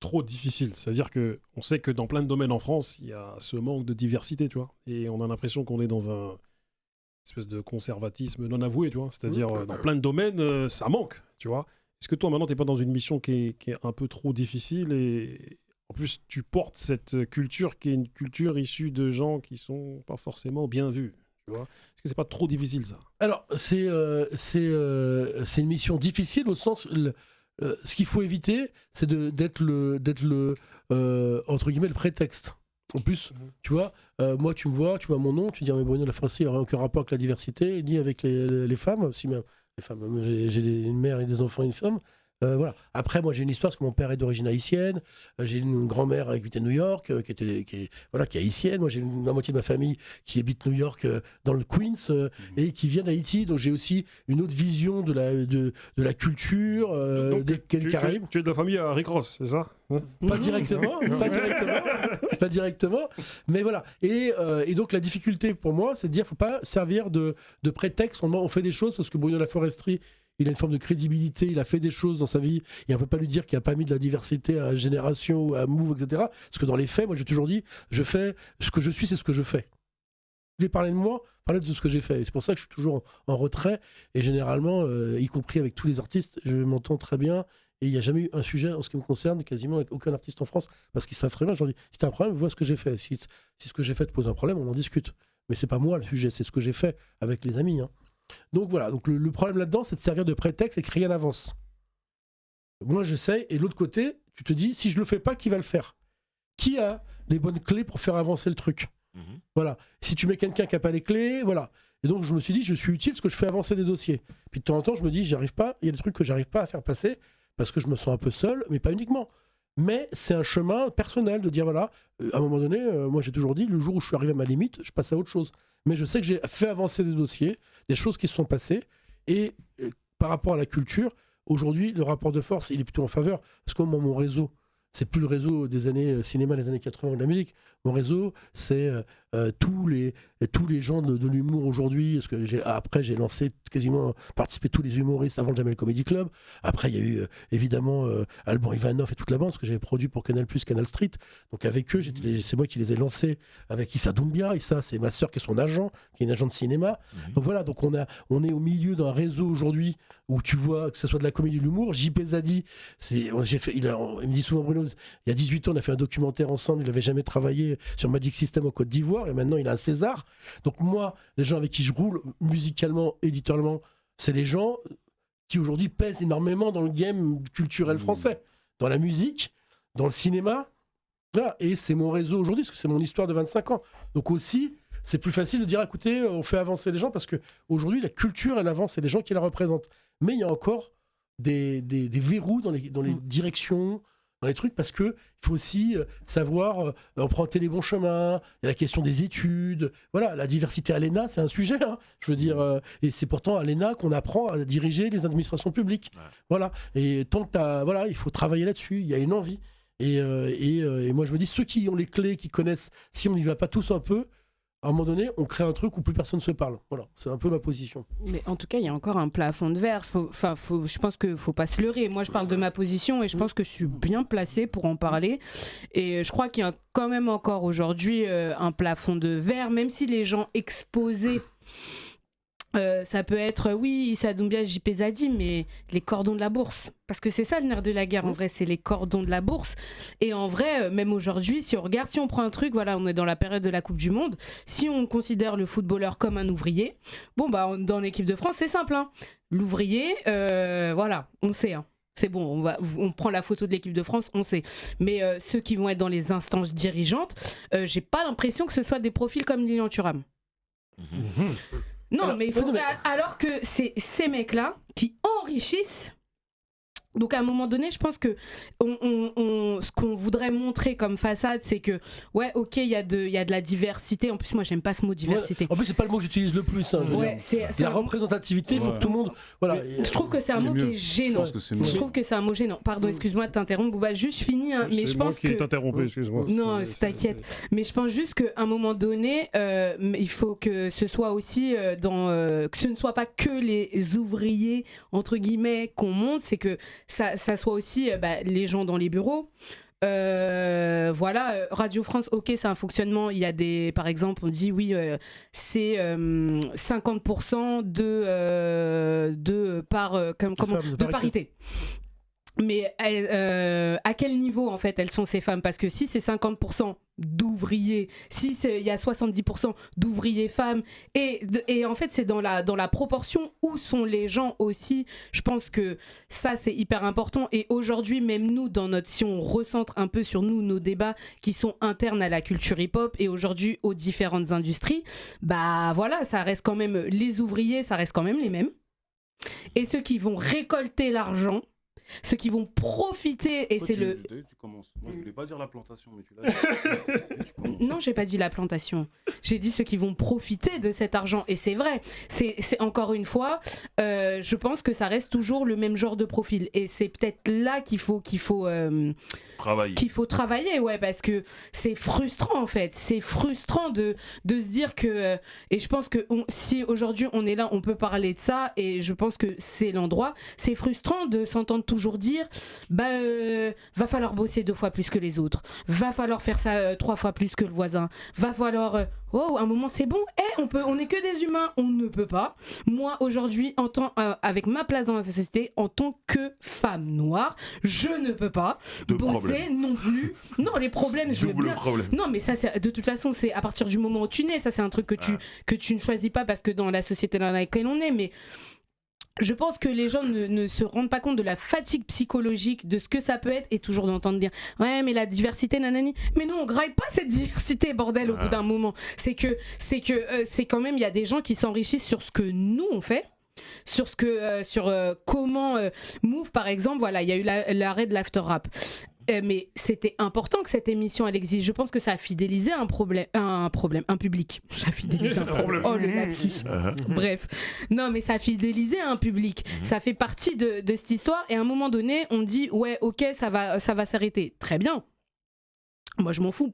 Speaker 3: trop difficile? C'est-à-dire qu'on sait que dans plein de domaines en France, il y a ce manque de diversité, tu vois, et on a l'impression qu'on est dans un espèce de conservatisme non avoué, tu vois, c'est-à-dire dans plein de domaines, ça manque, tu vois. Est-ce que toi, maintenant, tu n'es pas dans une mission qui est un peu trop difficile, et en plus, tu portes cette culture qui est une culture issue de gens qui sont pas forcément bien vus, tu vois? Est-ce que c'est pas trop difficile, ça?
Speaker 4: Alors, c'est une mission difficile au sens... ce qu'il faut éviter, c'est d'être le entre guillemets, le prétexte. En plus, tu vois, moi, tu me vois, tu vois mon nom, tu dis, mais Bruno Lafrancais, il n'y aurait aucun rapport avec la diversité, ni avec les femmes, aussi même. Les femmes, j'ai une mère et des enfants et une femme. Voilà. Après, moi, j'ai une histoire parce que mon père est d'origine haïtienne. J'ai une grand-mère qui habite à New York, qui est haïtienne. Moi, j'ai la moitié de ma famille qui habite New York, dans le Queens, et qui vient d'Haïti. Donc, j'ai aussi une autre vision de la culture des Caraïbes.
Speaker 3: Tu es de la famille à Rick Ross, c'est ça?
Speaker 4: Pas directement, pas directement. Mais voilà. Et donc, la difficulté pour moi, c'est de dire, faut pas servir de prétexte. On fait des choses parce que Bruno Laforesterie, il a une forme de crédibilité, il a fait des choses dans sa vie, et on ne peut pas lui dire qu'il n'a pas mis de la diversité à Génération ou à Move, etc. Parce que dans les faits, moi j'ai toujours dit, je fais ce que je suis, c'est ce que je fais. Je vais parler de moi, parler de ce que j'ai fait. Et c'est pour ça que je suis toujours en retrait, et généralement, y compris avec tous les artistes, je m'entends très bien, et il n'y a jamais eu un sujet en ce qui me concerne, quasiment avec aucun artiste en France, parce qu'ils savent très bien, je leur dis, si tu as un problème, vois ce que j'ai fait. Si ce que j'ai fait te pose un problème, on en discute. Mais c'est pas moi le sujet, c'est ce que j'ai fait avec les amis, hein. Donc voilà, donc le problème là-dedans, c'est de servir de prétexte et que rien n'avance. Moi, j'essaye, et de l'autre côté, tu te dis, si je le fais pas, qui va le faire? Qui a les bonnes clés pour faire avancer le truc? Voilà. Si tu mets quelqu'un qui n'a pas les clés, voilà. Et donc, je me suis dit, je suis utile parce que je fais avancer des dossiers. Puis de temps en temps, je me dis, j'arrive pas, il y a des trucs que j'arrive pas à faire passer parce que je me sens un peu seul, mais pas uniquement. Mais c'est un chemin personnel de dire, voilà, à un moment donné, moi j'ai toujours dit, le jour où je suis arrivé à ma limite, je passe à autre chose. Mais je sais que j'ai fait avancer des dossiers, des choses qui se sont passées, et par rapport à la culture, aujourd'hui, le rapport de force, il est plutôt en faveur, parce que moi, mon réseau, c'est plus le réseau des années cinéma, des années 80 de la musique. Mon réseau, c'est tous les gens de l'humour aujourd'hui. Parce que après, j'ai lancé quasiment, participé tous les humoristes avant le Jamel Comedy Club. Après, il y a eu évidemment Alban Ivanov et toute la bande, parce que j'avais produit pour Canal+, Canal Street. Donc avec eux, c'est moi qui les ai lancés avec Issa Doumbia. Issa, c'est ma sœur qui est son agent, qui est une agent de cinéma. Donc voilà, donc on est au milieu d'un réseau aujourd'hui où tu vois que ce soit de la comédie ou de l'humour. JP Zadi, il me dit souvent, Bruno, il y a 18 ans, on a fait un documentaire ensemble, il n'avait jamais travaillé sur Magic System en Côte d'Ivoire, et maintenant il a un César. Donc moi, les gens avec qui je roule, musicalement, éditorialement, c'est les gens qui aujourd'hui pèsent énormément dans le game culturel français, dans la musique, dans le cinéma. Voilà. Et c'est mon réseau aujourd'hui, parce que c'est mon histoire de 25 ans. Donc aussi, c'est plus facile de dire, écoutez, on fait avancer les gens, parce qu'aujourd'hui, la culture, elle avance, c'est les gens qui la représentent. Mais il y a encore des verrous dans les directions, dans les trucs, parce que il faut aussi savoir emprunter les bons chemins. Il y a la question des études. Voilà, la diversité à l'ENA, c'est un sujet. Hein, je veux dire, et c'est pourtant à l'ENA qu'on apprend à diriger les administrations publiques. Ouais. Voilà. Et tant que voilà, il faut travailler là-dessus. Il y a une envie. Et moi, je me dis, ceux qui ont les clés, qui connaissent, si on n'y va pas tous un peu, à un moment donné, on crée un truc où plus personne ne se parle. Voilà, c'est un peu ma position.
Speaker 2: Mais en tout cas, il y a encore un plafond de verre. Je pense qu'il ne faut pas se leurrer. Moi, je parle de ma position et je pense que je suis bien placée pour en parler. Et je crois qu'il y a quand même encore aujourd'hui un plafond de verre, même si les gens exposés Ça peut être, oui, Issa Doumbia, JP Zadi, mais les cordons de la bourse. Parce que c'est ça le nerf de la guerre, en vrai, c'est les cordons de la bourse. Et en vrai, même aujourd'hui, si on regarde, si on prend un truc, voilà, on est dans la période de la Coupe du Monde, si on considère le footballeur comme un ouvrier, bon, bah, dans l'équipe de France, c'est simple, hein. L'ouvrier, voilà, on sait, hein. C'est bon, on prend la photo de l'équipe de France, on sait. Mais ceux qui vont être dans les instances dirigeantes, j'ai pas l'impression que ce soit des profils comme Lilian Thuram. Non, alors, mais il faut. Alors que c'est ces mecs-là qui enrichissent. Donc à un moment donné, je pense que ce qu'on voudrait montrer comme façade, c'est que ouais, ok, il y a de la diversité. En plus, moi, j'aime pas ce mot diversité.
Speaker 4: Ouais, en plus, c'est pas le mot que j'utilise le plus. Hein, c'est la représentativité. Il faut que tout le monde. Voilà.
Speaker 2: Je trouve que c'est un mot qui est gênant. Je trouve que c'est un mot gênant. Pardon, excuse-moi de t'interrompre. Bouba, juste je finis. Hein, mais je pense que.
Speaker 3: T'interrompu, excuse-moi.
Speaker 2: Non, t'inquiète. Mais je pense juste qu'à un moment donné, il faut que ce soit aussi que ce ne soit pas que les ouvriers entre guillemets qu'on monte, c'est que ça soit aussi les gens dans les bureaux. Voilà, Radio France, ok, c'est un fonctionnement. Il y a par exemple, on dit oui, c'est 50% de parité. Mais à quel niveau en fait elles sont ces femmes? Parce que si c'est 50% d'ouvriers, si il y a 70% d'ouvriers femmes, et en fait c'est dans la proportion où sont les gens aussi. Je pense que ça c'est hyper important. Et aujourd'hui même nous, si on recentre un peu sur nous, nos débats qui sont internes à la culture hip-hop et aujourd'hui aux différentes industries, bah voilà, ça reste quand même les ouvriers, ça reste quand même les mêmes. Et ceux qui vont récolter l'argent, ceux qui vont profiter, et c'est
Speaker 5: tu commences. Moi, je voulais pas dire la plantation, mais tu l'as dit.
Speaker 2: Non, j'ai pas dit la plantation. J'ai dit ceux qui vont profiter de cet argent. Et c'est vrai. C'est encore une fois, je pense que ça reste toujours le même genre de profil. Et c'est peut-être là qu'il faut travailler, ouais, parce que c'est frustrant en fait. C'est frustrant de se dire que. Et je pense que si aujourd'hui on est là, on peut parler de ça. Et je pense que c'est l'endroit. C'est frustrant de s'entendre toujours dire va falloir bosser 2 fois plus que les autres, va falloir faire ça 3 fois plus que le voisin, va falloir un moment c'est bon, on est que des humains, on ne peut pas. Moi aujourd'hui avec ma place dans la société en tant que femme noire, je ne peux pas bosser non plus. Non, les problèmes je veux bien. Non mais ça c'est, de toute façon c'est à partir du moment où tu nais, ça c'est un truc que tu ne choisis pas parce que dans la société dans laquelle on est, mais je pense que les gens ne se rendent pas compte de la fatigue psychologique, de ce que ça peut être, et toujours d'entendre dire ouais mais la diversité nanani, mais non, on graille pas cette diversité bordel au bout d'un moment. C'est quand même, il y a des gens qui s'enrichissent sur ce que nous on fait, sur comment Move par exemple, voilà, il y a eu l'arrêt de l'after rap. Mais c'était important que cette émission elle existe. Je pense que ça a fidélisé un public. Ça a fidélisé un problème. Oh le lapsus. Bref. Non mais ça a fidélisé un public. Ça fait partie de cette histoire. Et à un moment donné, on dit ouais, ok, ça va s'arrêter. Très bien. Moi je m'en fous,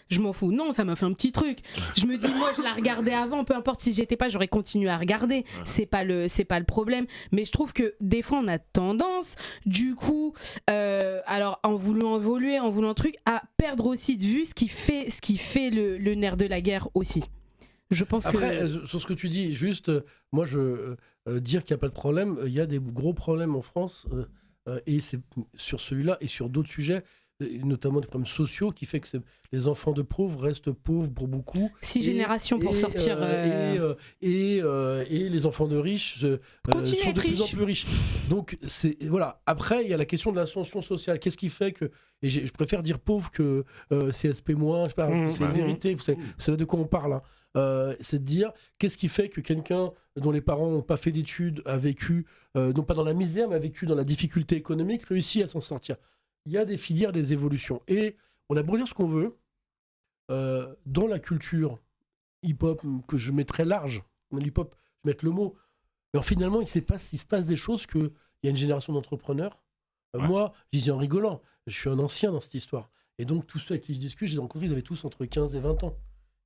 Speaker 2: je m'en fous, non, ça m'a fait un petit truc. Je me dis, moi je la regardais avant, peu importe si j'étais pas, j'aurais continué à regarder, c'est pas le problème. Mais je trouve que des fois on a tendance, du coup, alors en voulant évoluer, en voulant truc, à perdre aussi de vue ce qui fait le nerf de la guerre aussi. Je pense
Speaker 4: Après, sur ce que tu dis, juste, moi je dire qu'il n'y a pas de problème, il y a des gros problèmes en France, et c'est sur celui-là et sur d'autres sujets, notamment des problèmes sociaux qui fait que les enfants de pauvres restent pauvres pour beaucoup.
Speaker 2: 6 générations pour sortir.
Speaker 4: Et les enfants de riches sont de plus en plus riches. Donc voilà. Après, il y a la question de l'ascension sociale. Qu'est-ce qui fait que, et je préfère dire pauvre que CSP-, je sais pas, c'est une vérité. Vous savez de quoi on parle. Hein. C'est de dire qu'est-ce qui fait que quelqu'un dont les parents n'ont pas fait d'études a vécu, non pas dans la misère, mais a vécu dans la difficulté économique, réussit à s'en sortir. Il y a des filières, des évolutions. Et on a beau dire ce qu'on veut, dans la culture hip-hop, que je mets très large, dans l'hip-hop, je vais mettre le mot, mais finalement, il se passe des choses qu'il y a une génération d'entrepreneurs. Moi, je disais en rigolant, je suis un ancien dans cette histoire. Et donc, tous ceux avec qui je discute, je les ai rencontrés, ils avaient tous entre 15 et 20 ans.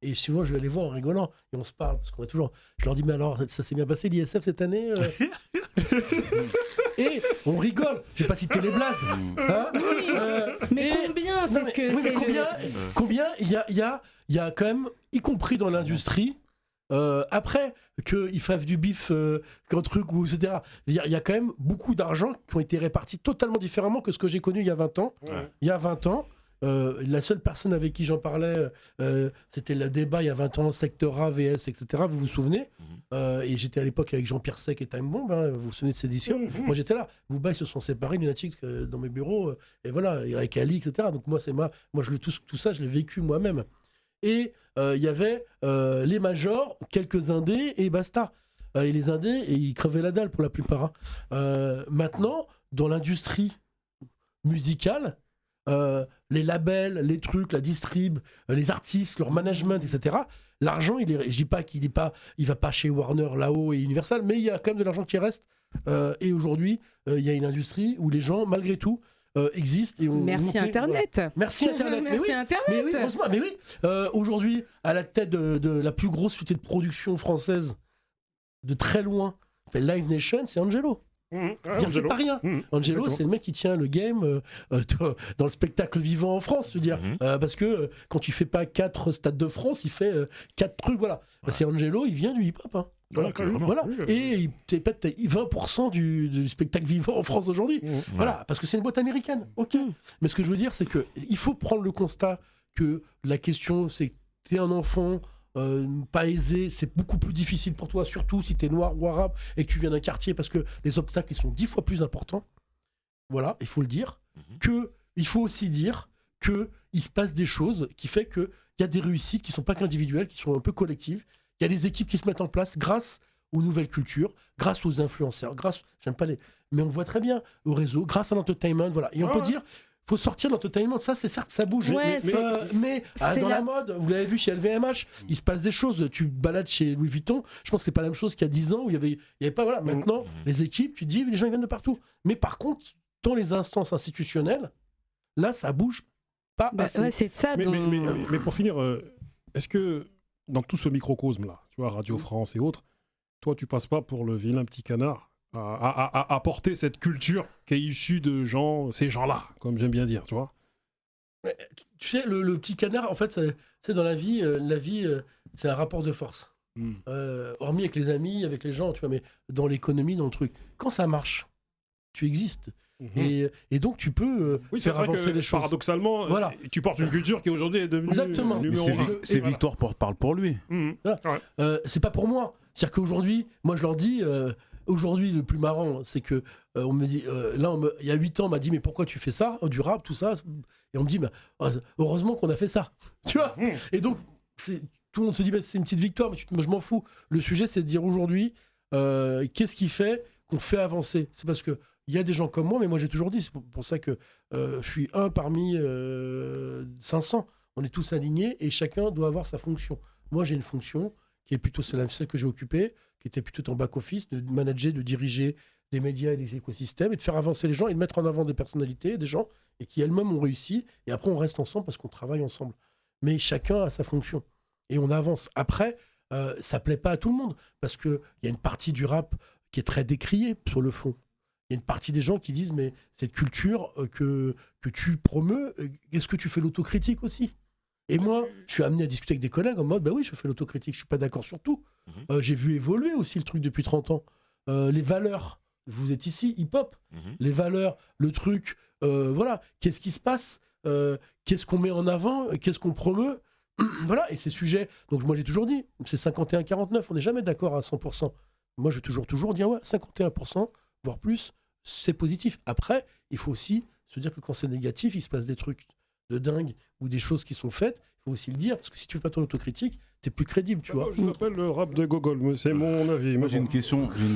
Speaker 4: Et souvent, je vais les voir en rigolant, et on se parle, parce qu'on a toujours... Je leur dis, mais alors, ça s'est bien passé l'ISF cette année Et on rigole. Je vais pas citer les blazes. Hein
Speaker 2: mais combien, c'est ce que...
Speaker 4: Combien il y a quand même, y compris dans l'industrie, Après, qu'ils fassent du bif, qu'un truc, ou etc. Il y a quand même beaucoup d'argent qui ont été répartis totalement différemment que ce que j'ai connu il y a 20 ans.
Speaker 1: Ouais.
Speaker 4: Il y a 20 ans, la seule personne avec qui j'en parlais, c'était le débat il y a 20 ans, secteur A, VS, etc. Vous vous souvenez? Et j'étais à l'époque avec Jean-Pierre Sec et Time Bomb, hein, vous vous souvenez de cette édition? Moi j'étais là. Booba, ils se sont séparés, Lunatic dans mes bureaux, et voilà, avec Ali, etc. Donc moi, tout ça, je l'ai vécu moi-même. Et il y avait les majors, quelques indés et basta. Et les indés, ils crevaient la dalle pour la plupart. Hein. Maintenant, dans l'industrie musicale, les labels, les trucs, la distrib, les artistes, leur management, etc. L'argent, je dis pas il va pas chez Warner là-haut et Universal, mais il y a quand même de l'argent qui reste. Et aujourd'hui, il y a une industrie où les gens, malgré tout, existent. Et
Speaker 2: Merci Internet.
Speaker 4: Voilà. Merci Internet.
Speaker 2: Merci Internet.
Speaker 4: Mais oui. Aujourd'hui, à la tête de la plus grosse société de production française, de très loin, Live Nation, c'est Angelo. C'est pas rien. Angelo,
Speaker 3: Exactement.
Speaker 4: c'est le mec qui tient le game dans le spectacle vivant en France. Je veux dire, parce que quand tu fais pas 4 stades de France, il fait 4 trucs. Voilà.
Speaker 1: Ouais.
Speaker 4: C'est Angelo, il vient du hip-hop. Hein.
Speaker 1: Ouais, carrément.
Speaker 4: Voilà. Et c'est peut-être 20% du spectacle vivant en France aujourd'hui. Voilà, parce que c'est une boîte américaine. Ok. Mais ce que je veux dire, c'est que il faut prendre le constat que la question, c'est que t'es un enfant. Pas aisé, c'est beaucoup plus difficile pour toi, surtout si t'es noir ou arabe et que tu viens d'un quartier, parce que les obstacles ils sont 10 fois plus importants. Voilà, il faut le dire. Il faut aussi dire qu'il se passe des choses qui fait qu'il y a des réussites qui sont pas qu'individuelles, qui sont un peu collectives. Il y a des équipes qui se mettent en place grâce aux nouvelles cultures, grâce aux influenceurs, j'aime pas les... Mais on voit très bien au réseau, grâce à l'entertainment, voilà. Et on peut dire... Faut sortir de l'entertainment, ça c'est certes, ça bouge.
Speaker 2: Ouais,
Speaker 4: mais dans la mode, vous l'avez vu chez LVMH, il se passe des choses. Tu balades chez Louis Vuitton, je pense que c'est pas la même chose qu'il y a 10 ans où il y avait pas. Voilà, maintenant, les équipes, tu dis, les gens ils viennent de partout. Mais par contre, dans les instances institutionnelles, là ça bouge pas assez.
Speaker 2: Ouais, c'est de ça.
Speaker 3: Mais pour finir, est-ce que dans tout ce microcosme-là, tu vois, Radio France et autres, toi tu passes pas pour le vilain petit canard à apporter cette culture qui est issue de ces gens-là, comme j'aime bien dire, tu vois.
Speaker 4: Tu sais, le petit canard, en fait, c'est dans la vie, c'est un rapport de force. Hormis avec les amis, avec les gens, tu vois, mais dans l'économie, dans le truc. Quand ça marche, tu existes. Et donc tu peux faire avancer les choses.
Speaker 3: Paradoxalement,
Speaker 4: voilà.
Speaker 3: Tu portes une culture qui aujourd'hui est devenue
Speaker 4: exactement.
Speaker 3: numéro 1.
Speaker 5: C'est Victoire parle pour lui.
Speaker 4: Voilà. C'est pas pour moi. C'est-à-dire qu'aujourd'hui, moi je leur dis... Aujourd'hui, le plus marrant, c'est que on me dit, il y a 8 ans, on m'a dit, mais pourquoi tu fais ça, du rap, tout ça? Et on me dit, heureusement qu'on a fait ça. Tu vois. Et donc, tout le monde se dit, c'est une petite victoire, mais moi, je m'en fous. Le sujet, c'est de dire aujourd'hui, qu'est-ce qui fait qu'on fait avancer? C'est parce que il y a des gens comme moi, mais moi j'ai toujours dit, c'est pour ça que je suis un parmi 500. On est tous alignés et chacun doit avoir sa fonction. Moi, j'ai une fonction qui est plutôt celle que j'ai occupée, qui était plutôt en back-office, de manager, de diriger des médias et des écosystèmes, et de faire avancer les gens, et de mettre en avant des personnalités, des gens, et qui elles-mêmes ont réussi, et après on reste ensemble parce qu'on travaille ensemble. Mais chacun a sa fonction, et on avance. Après, ça plaît pas à tout le monde, parce qu'il y a une partie du rap qui est très décriée sur le fond. Il y a une partie des gens qui disent, mais cette culture que tu promeus, est-ce que tu fais l'autocritique aussi? Et moi, je suis amené à discuter avec des collègues en mode, bah oui, je fais l'autocritique, je suis pas d'accord sur tout. J'ai vu évoluer aussi le truc depuis 30 ans. Les valeurs, vous êtes ici, hip-hop, les valeurs, le truc, voilà, qu'est-ce qui se passe, qu'est-ce qu'on met en avant, qu'est-ce qu'on promeut, voilà, et ces sujets, donc moi j'ai toujours dit, c'est 51-49, on n'est jamais d'accord à 100%. Moi je vais toujours dire, ouais, 51%, voire plus, c'est positif. Après, il faut aussi se dire que quand c'est négatif, il se passe des trucs de dingue ou des choses qui sont faites, il faut aussi le dire, parce que si tu fais pas ton autocritique, t'es plus crédible, tu vois.
Speaker 3: Je l'appelle le rap de Gogol, mais c'est mon avis.
Speaker 5: Moi j'ai une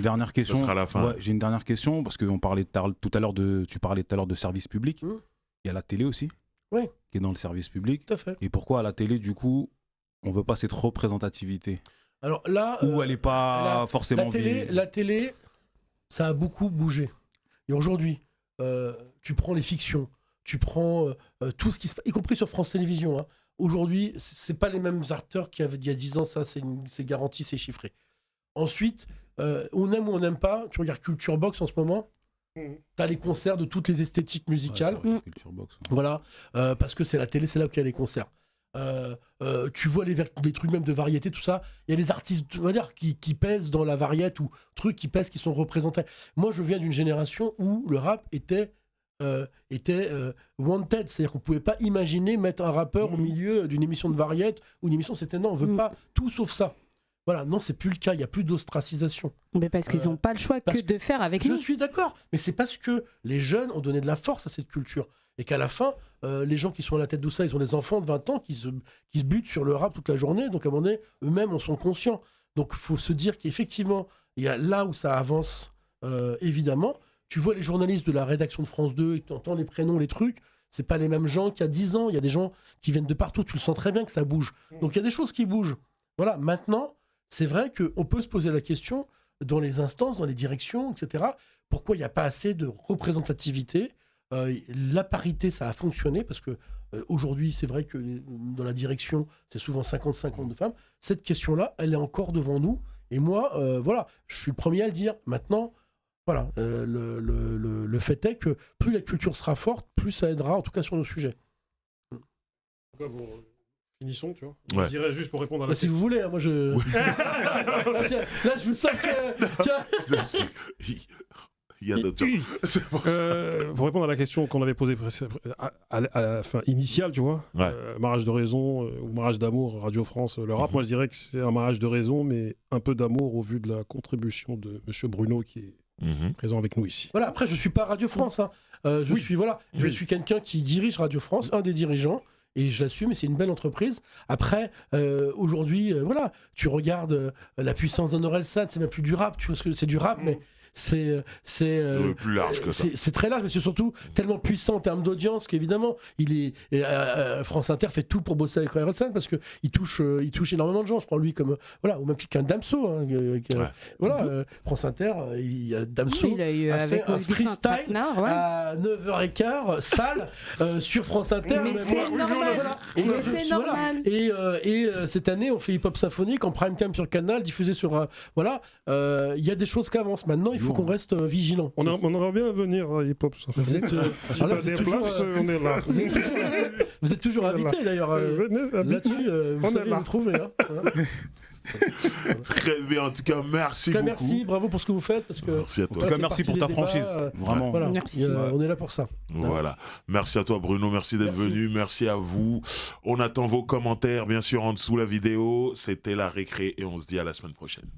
Speaker 5: dernière question.
Speaker 1: Ça sera la fin.
Speaker 5: Ouais, j'ai une dernière question, parce que tu parlais tout à l'heure de service public. Il y a la télé aussi, qui est dans le service public.
Speaker 4: Tout à fait.
Speaker 5: Et pourquoi à la télé, du coup, on veut pas cette représentativité?
Speaker 4: Alors là,
Speaker 5: ou elle n'est pas forcément
Speaker 4: la télé, ça a beaucoup bougé. Et aujourd'hui, tu prends les fictions, tu prends tout ce qui se passe, y compris sur France Télévisions. Hein. Aujourd'hui, c'est pas les mêmes acteurs qu'il y avait il y a 10 ans, ça c'est garanti, c'est chiffré. Ensuite, on aime ou on n'aime pas, tu regardes Culture Box en ce moment, t'as les concerts de toutes les esthétiques musicales.
Speaker 5: Ouais, Culture Box, ouais.
Speaker 4: Voilà, parce que c'est la télé, c'est là où il y a les concerts. Tu vois des trucs même de variété, tout ça. Il y a des artistes, on va dire, qui pèsent dans la variété ou trucs qui pèsent, qui sont représentés. Moi, je viens d'une génération où le rap était wanted, c'est-à-dire qu'on pouvait pas imaginer mettre un rappeur au milieu d'une émission de variété ou une émission, c'était non, on veut pas tout sauf ça. Voilà, non, c'est plus le cas, il y a plus d'ostracisation.
Speaker 2: Mais parce qu'ils n'ont pas le choix que de faire avec nous.
Speaker 4: Je suis d'accord, mais c'est parce que les jeunes ont donné de la force à cette culture et qu'à la fin, les gens qui sont à la tête de ça, ils ont des enfants de 20 ans qui se butent sur le rap toute la journée, donc à un moment donné, eux-mêmes en sont conscients. Donc il faut se dire qu'effectivement, il y a là où ça avance, évidemment. Tu vois les journalistes de la rédaction de France 2 et tu entends les prénoms, les trucs, c'est pas les mêmes gens qu'il y a 10 ans, il y a des gens qui viennent de partout, tu le sens très bien que ça bouge. Donc il y a des choses qui bougent. Voilà, maintenant, c'est vrai qu'on peut se poser la question dans les instances, dans les directions, etc. Pourquoi il n'y a pas assez de représentativité ? La parité, ça a fonctionné parce que aujourd'hui, c'est vrai que dans la direction, c'est souvent 50-50 de femmes. Cette question-là, elle est encore devant nous. Et moi, voilà, je suis le premier à le dire. Maintenant, voilà, le fait est que plus la culture sera forte, plus ça aidera, en tout cas sur nos sujets.
Speaker 3: Finissons, tu vois.
Speaker 1: Ouais.
Speaker 3: Je dirais juste pour répondre à la
Speaker 4: Si vous voulez, hein, moi je. Tiens, là, je vous sens que. Tiens.
Speaker 1: Il y a d'autres gens. C'est pour ça.
Speaker 3: Pour répondre à la question qu'on avait posée à la fin initiale, tu vois,
Speaker 1: Ouais.
Speaker 3: mariage de raison ou mariage d'amour, Radio France, le rap, moi je dirais que c'est un mariage de raison, mais un peu d'amour au vu de la contribution de M. Bruno qui est présent avec nous ici.
Speaker 4: Voilà, après, je suis pas Radio France. Hein. Je suis quelqu'un qui dirige Radio France, un des dirigeants. Et je l'assume, et c'est une belle entreprise. Après, aujourd'hui, voilà, tu regardes la puissance d'un Orelsan, c'est même plus du rap, tu vois, c'est du rap, mais c'est
Speaker 1: plus large que ça.
Speaker 4: C'est très large, mais c'est surtout tellement puissant en termes d'audience qu'évidemment, France Inter fait tout pour bosser avec Orelsan parce que il touche énormément de gens. Je prends lui comme voilà, au même titre qu'un Damso. Hein, voilà, France Inter, Damso
Speaker 2: Il a eu
Speaker 4: a
Speaker 2: avec
Speaker 4: fait un freestyle à 9h15 salle sur France Inter.
Speaker 2: Mais c'est normal. Mais c'est normal.
Speaker 4: Et cette année, on fait Hip Hop Symphonique en prime time sur Canal, diffusé sur voilà. Il y a des choses qui avancent. Maintenant, il faut qu'on reste vigilant.
Speaker 3: On aimerait bien venir à Hip Hop Symphonique.
Speaker 4: Vous êtes toujours invité d'ailleurs. Là-dessus, vous savez nous trouver. Hein.
Speaker 1: Très bien, en tout cas, merci beaucoup.
Speaker 4: Merci, bravo pour ce que vous faites. Parce que,
Speaker 1: merci à toi.
Speaker 5: En tout cas, merci pour ta franchise. Vraiment.
Speaker 4: Voilà,
Speaker 2: merci.
Speaker 4: On est là pour ça.
Speaker 1: Voilà. Merci à toi, Bruno. Merci d'être venu. Merci à vous. On attend vos commentaires, bien sûr, en dessous la vidéo. C'était la récré et on se dit à la semaine prochaine.